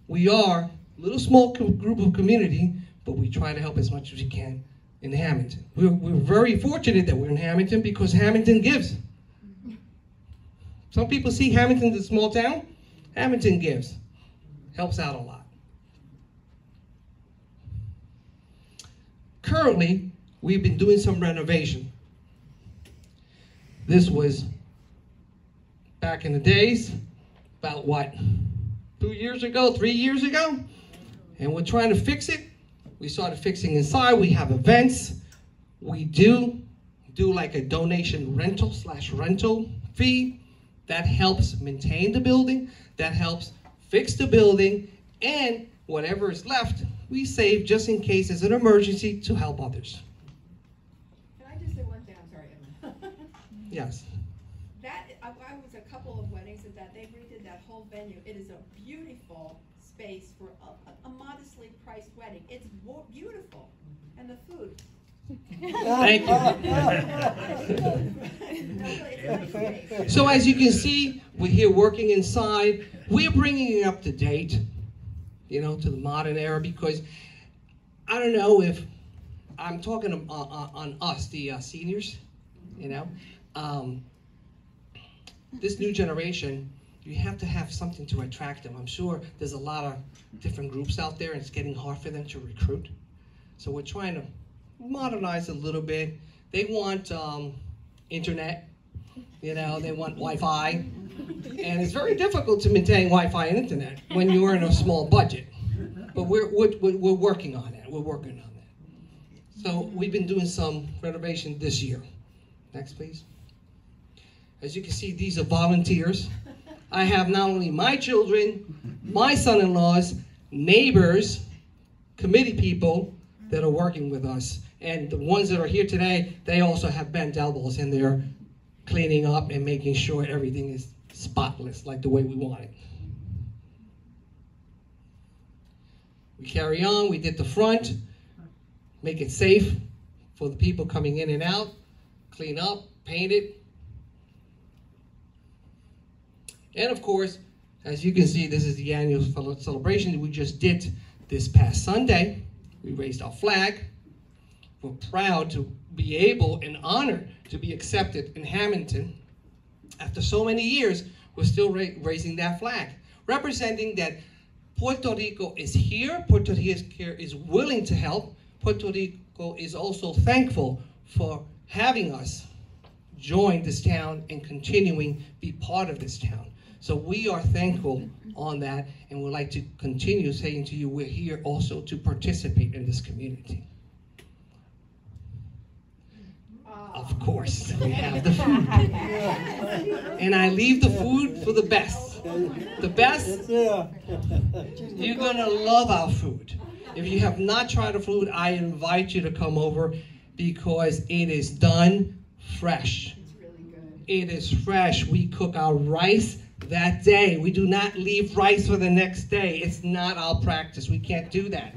we are a little small group of community, but we try to help as much as we can in Hammonton. We're very fortunate that we're in Hammonton because Hammonton gives. Some people see Hammonton as a small town. Hammonton gives. Helps out a lot. Currently, we've been doing some renovation. This was back in the days, about what, 2 years ago, 3 years ago? And we're trying to fix it. We started fixing inside. We have events. We do like a donation rental fee. That helps maintain the building. That helps fix the building. And whatever is left, we save just in case there's an emergency to help others. Can I just say one thing? I'm sorry, Emma. Yes. I was a couple of weddings at that. They redid that whole venue. It is a beautiful space for a modestly priced wedding. It's beautiful. And the food. Thank you. So as you can see, we're here working inside. We're bringing it up to date, you know, to the modern era, because I don't know if I'm talking on us, the seniors, you know. This new generation, you have to have something to attract them. I'm sure there's a lot of different groups out there, and it's getting hard for them to recruit. So we're trying to modernize a little bit. They want internet, you know, they want Wi-Fi. And it's very difficult to maintain Wi-Fi and internet when you're in a small budget. But we're working on that. We're working on that. So we've been doing some renovation this year. Next, please. As you can see, these are volunteers. I have not only my children, my son-in-laws, neighbors, committee people that are working with us. And the ones that are here today, they also have bent elbows in there cleaning up and making sure everything is spotless, like the way we want it. We carry on, we did the front, make it safe for the people coming in and out, clean up, paint it. And of course, as you can see, this is the annual celebration that we just did this past Sunday. We raised our flag. We're proud to be able and honored to be accepted in Hammonton. After so many years, we're still raising that flag, representing that Puerto Rico is here, Puerto Rico is willing to help. Puerto Rico is also thankful for having us join this town and continuing be part of this town. So we are thankful on that, and would like to continue saying to you, we're here also to participate in this community. Of course, we have the food. And I leave the food for the best. The best, you're gonna love our food. If you have not tried the food, I invite you to come over because it is done fresh. It's really good. It is fresh. We cook our rice that day. We do not leave rice for the next day. It's not our practice. We can't do that.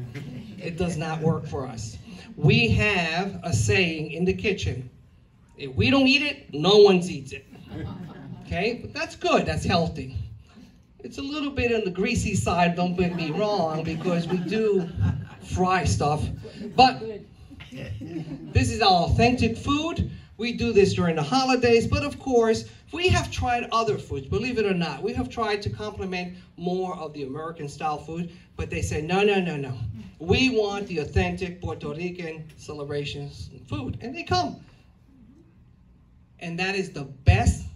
It does not work for us. We have a saying in the kitchen, if we don't eat it, no one eats it. Okay? But that's good. That's healthy. It's a little bit on the greasy side, don't get me wrong, because we do fry stuff. But this is our authentic food. We do this during the holidays, but of course, we have tried other foods, believe it or not. We have tried to complement more of the American-style food, but they say, no, no, no, no. We want the authentic Puerto Rican celebrations food, and they come. And that is the best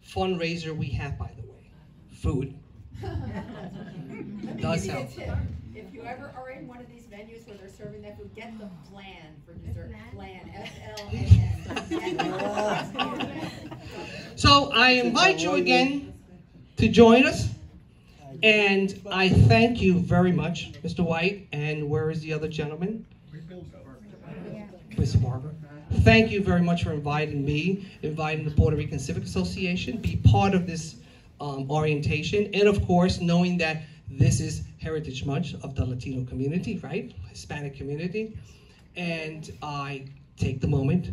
fundraiser we have, by the way, food. It does help. If you ever are in one of these venues where they're serving that food, get the flan for dessert. Flan, F-L-A-N. So I invite you again to join us. And I thank you very much, Mr. White, and where is the other gentleman? Mr. Barber. Thank you very much for inviting me, inviting the Puerto Rican Civic Association, be part of this orientation, and of course, knowing that this is Heritage Month of the Latino community, right? Hispanic community. And I take the moment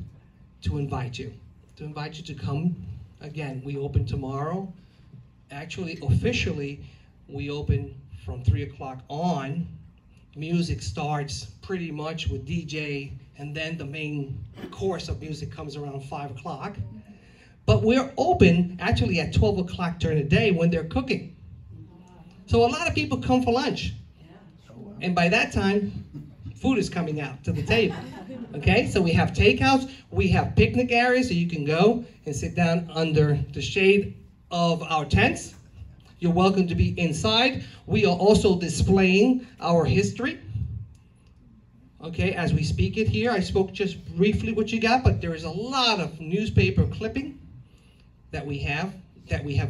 to invite you to come. Again, we open tomorrow. Actually, officially, we open from 3 o'clock on. Music starts pretty much with DJ, and then the main course of music comes around 5 o'clock. But we're open actually at 12 o'clock during the day when they're cooking. So a lot of people come for lunch. And by that time, food is coming out to the table. Okay, so we have takeouts, we have picnic areas, so you can go and sit down under the shade of our tents. You're welcome to be inside. We are also displaying our history. Okay, as we speak it here, I spoke just briefly what you got, but there is a lot of newspaper clipping that we have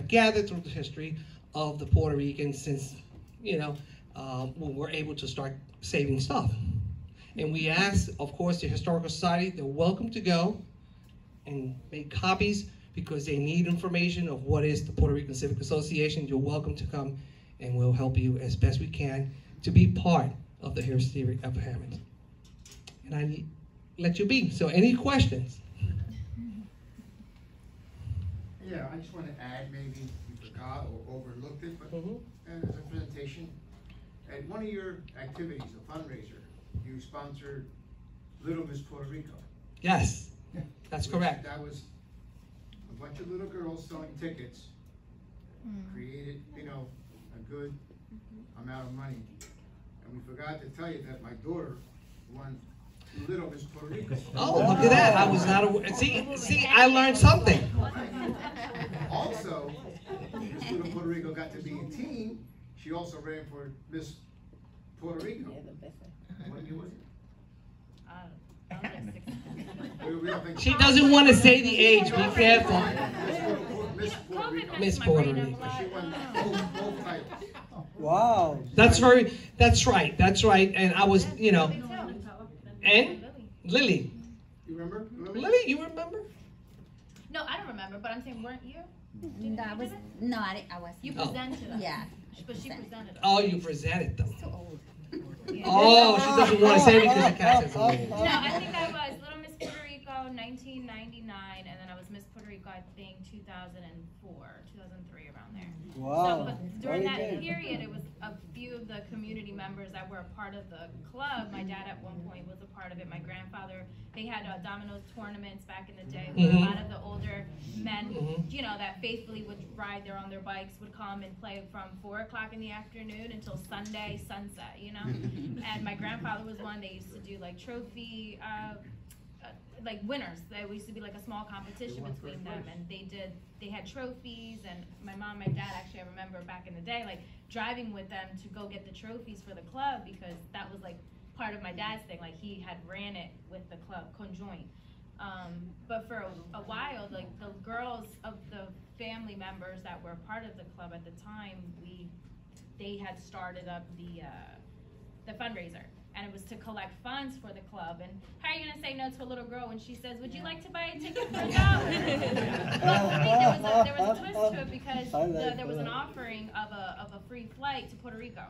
gathered through the history of the Puerto Ricans since, when we're able to start saving stuff. And we ask, of course, the Historical Society, they're welcome to go and make copies because they need information of what is the Puerto Rican Civic Association. You're welcome to come, and we'll help you as best we can to be part of the history of Hammonton. And I let you be. So any questions? Yeah, I just want to add, maybe you forgot or overlooked it, but as a presentation, at one of your activities, a fundraiser, you sponsored Little Miss Puerto Rico. Yes, that's correct. That was a bunch of little girls selling tickets, created, a good amount of money. And we forgot to tell you that my daughter won Little Miss Puerto Rico. Oh, look at that. I was not aware. See, I learned something. Also, Miss Little Puerto Rico got to be a teen. She also ran for Miss Puerto Rico. What year was it? She doesn't want to say the age. Be careful. Miss Puerto Rico. She won both titles. Wow. That's right. And I was, and Lily. You remember? Lily, you remember? No, I don't remember, but I'm saying, weren't you? No, I wasn't. You presented them. Yeah. But she presented them. Oh, you presented them. So old. Oh, she doesn't want to say it because the cat says No, I think I was Little Miss Puerto Rico 1999, and then I was Miss Puerto Rico, I think 2004, 2003, around there. Wow. So, but during that period, it was a few of the community members that were a part of the club. My dad at one point was a part of it. My grandfather, they had dominoes tournaments back in the day where a lot of the older men, that faithfully would ride there on their bikes, would come and play from 4 o'clock in the afternoon until Sunday sunset, And my grandfather was one. They used to do like trophy, like winners. There used to be like a small competition between them, and they had trophies. And my mom, my dad, actually, I remember back in the day, like driving with them to go get the trophies for the club, because that was like part of my dad's thing. Like he had ran it with the club conjoint. But for a while, like the girls of the family members that were part of the club at the time, they had started up the fundraiser, and it was to collect funds for the club. And how are you gonna say no to a little girl when she says, "Would you like to buy a ticket for $1?" Well, there was a twist to it, because there was an offering of a free flight to Puerto Rico.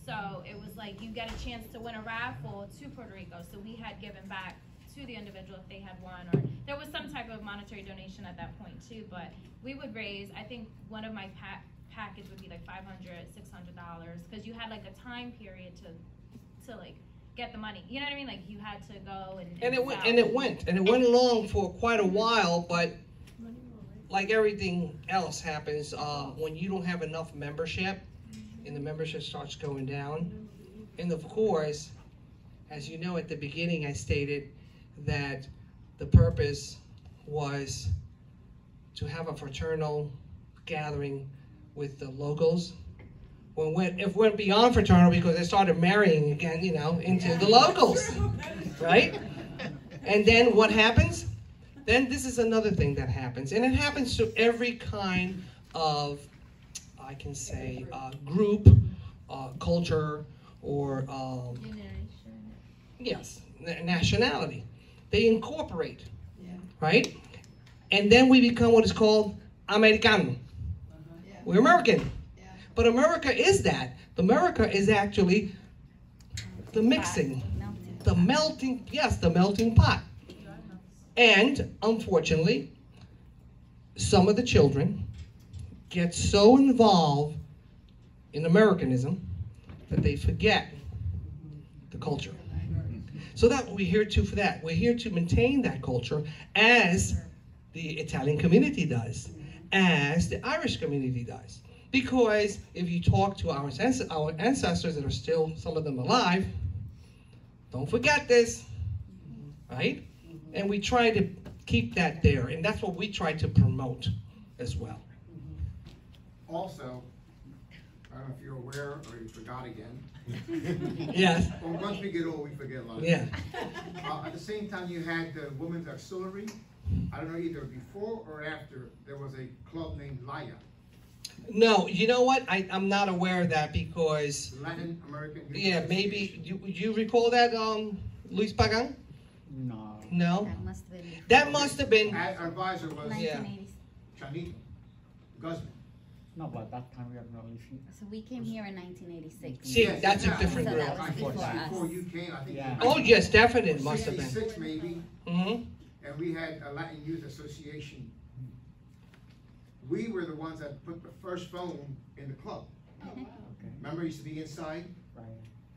So it was like you get a chance to win a raffle to Puerto Rico. So we had given back to the individual if they had won, or there was some type of monetary donation at that point too. But we would raise, I think one of my package would be like $500, $600, because you had like a time period to like get the money. You know what I mean? Like you had to go and it went along for quite a while, but like everything else happens, when you don't have enough membership and the membership starts going down. And of course, as you know, at the beginning I stated that the purpose was to have a fraternal gathering with the locals. It went beyond fraternal because they started marrying again, into the locals, right? And then what happens? Then this is another thing that happens, and it happens to every kind of I can say, group, culture, or yes, nationality. They incorporate, right? And then we become what is called Americano. We're American. But America is that. America is actually the mixing, the melting, yes, the melting pot. And unfortunately, some of the children get so involved in Americanism that they forget the culture. So that we're here to for that. We're here to maintain that culture as the Italian community does, as the Irish community does. Because if you talk to our ancestors that are still, some of them alive, don't forget this, right? And we try to keep that there, and that's what we try to promote as well. Also, I don't know if you're aware or you forgot again. Yes. Well, once we get old, we forget a lot of Yeah. things. At the same time, you had the Women's Auxiliary. I don't know, either before or after, there was a club named Laya. No, you know what? I'm not aware of that because... Latin American Youth Yeah, maybe, you recall that, Luis Pagan? No. No? That must have been. That must have been... Our advisor was 1980s. Chanito Guzman. No, but that time we are not living. So we came here in 1986. See, that's a yeah. different So group. that was before us. Before you came, I think. Yeah. Oh, yes, definitely it must have been. 66 maybe, Mm-hmm. and we had a Latin Youth Association. We were the ones that put the first phone in the club. Okay. Remember, it used to be inside, Right.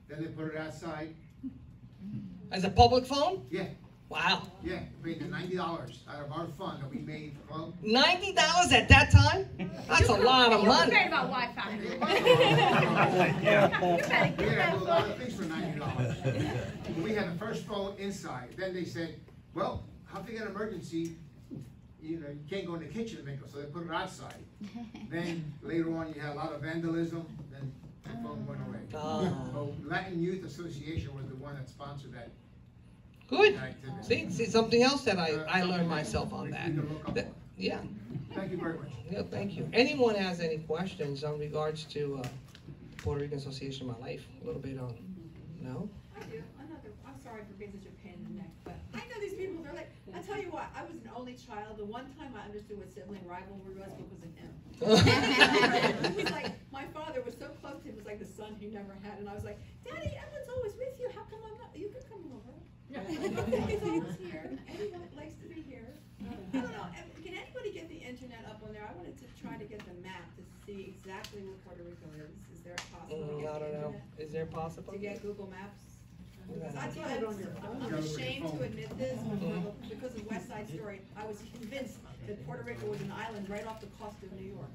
then they put it outside. As a public phone? Yeah, Wow. yeah, we paid the $90 out of our fund that we made for the club. $90 at that time? That's a lot of You money. complain about Wi-Fi. We had to do a lot of things for $90. We had the first phone inside. Then they said, well, how if you get an emergency, you know, you can't go in the kitchen to make it, so they put it outside. Then later on, you had a lot of vandalism, then the phone went away. Oh. So Latin Youth Association was the one that sponsored that. Good. activity. See, something else that I learned myself on that. You can look up on. Yeah. Thank you very much. Yeah, thank you. Anyone has any questions on regards to Puerto Rican Association of my life? A little bit on, no? I do. I'm sorry for being such a pain in the neck, but I know these people, they're like, I tell you what, I was an only child. The one time I understood what sibling rivalry was because of him. It was like, my father was so close to him, it was like the son he never had. And I was like, Daddy, Edwin's always with you. How come I'm not? You can come over. He's always here. Everyone likes to be here. I don't know. Can anybody get the internet up on there? I wanted to try to get the map to see exactly where Puerto Rico is. Is there possible? I don't know. Is there possible? To get Google Maps? Yeah. I'm ashamed to admit this, because of West Side Story, I was convinced that Puerto Rico was an island right off the coast of New York.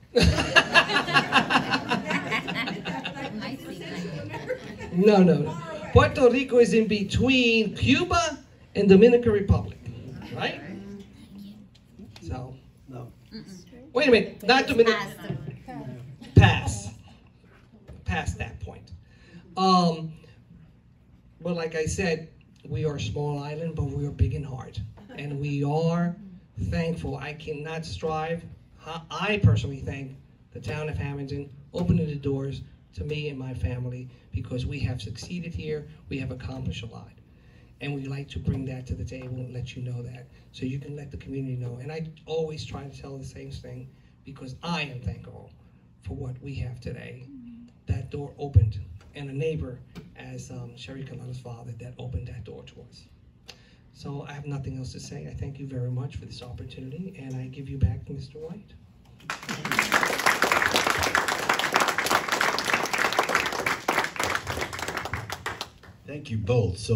No. Puerto Rico is in between Cuba and Dominican Republic, right? So, No. wait a minute, not Dominican. Past that point. But like I said, we are a small island, but we are big in heart. And we are thankful. I cannot strive. I personally thank the town of Hammonton opening the doors to me and my family because we have succeeded here. We have accomplished a lot. And we like to bring that to the table and let you know that so you can let the community know. And I always try to tell the same thing because I am thankful for what we have today. That door opened. And a neighbor, as Sherry Kalana's father, that opened that door to us. So I have nothing else to say. I thank you very much for this opportunity, and I give you back to Mr. White. Thank you both. So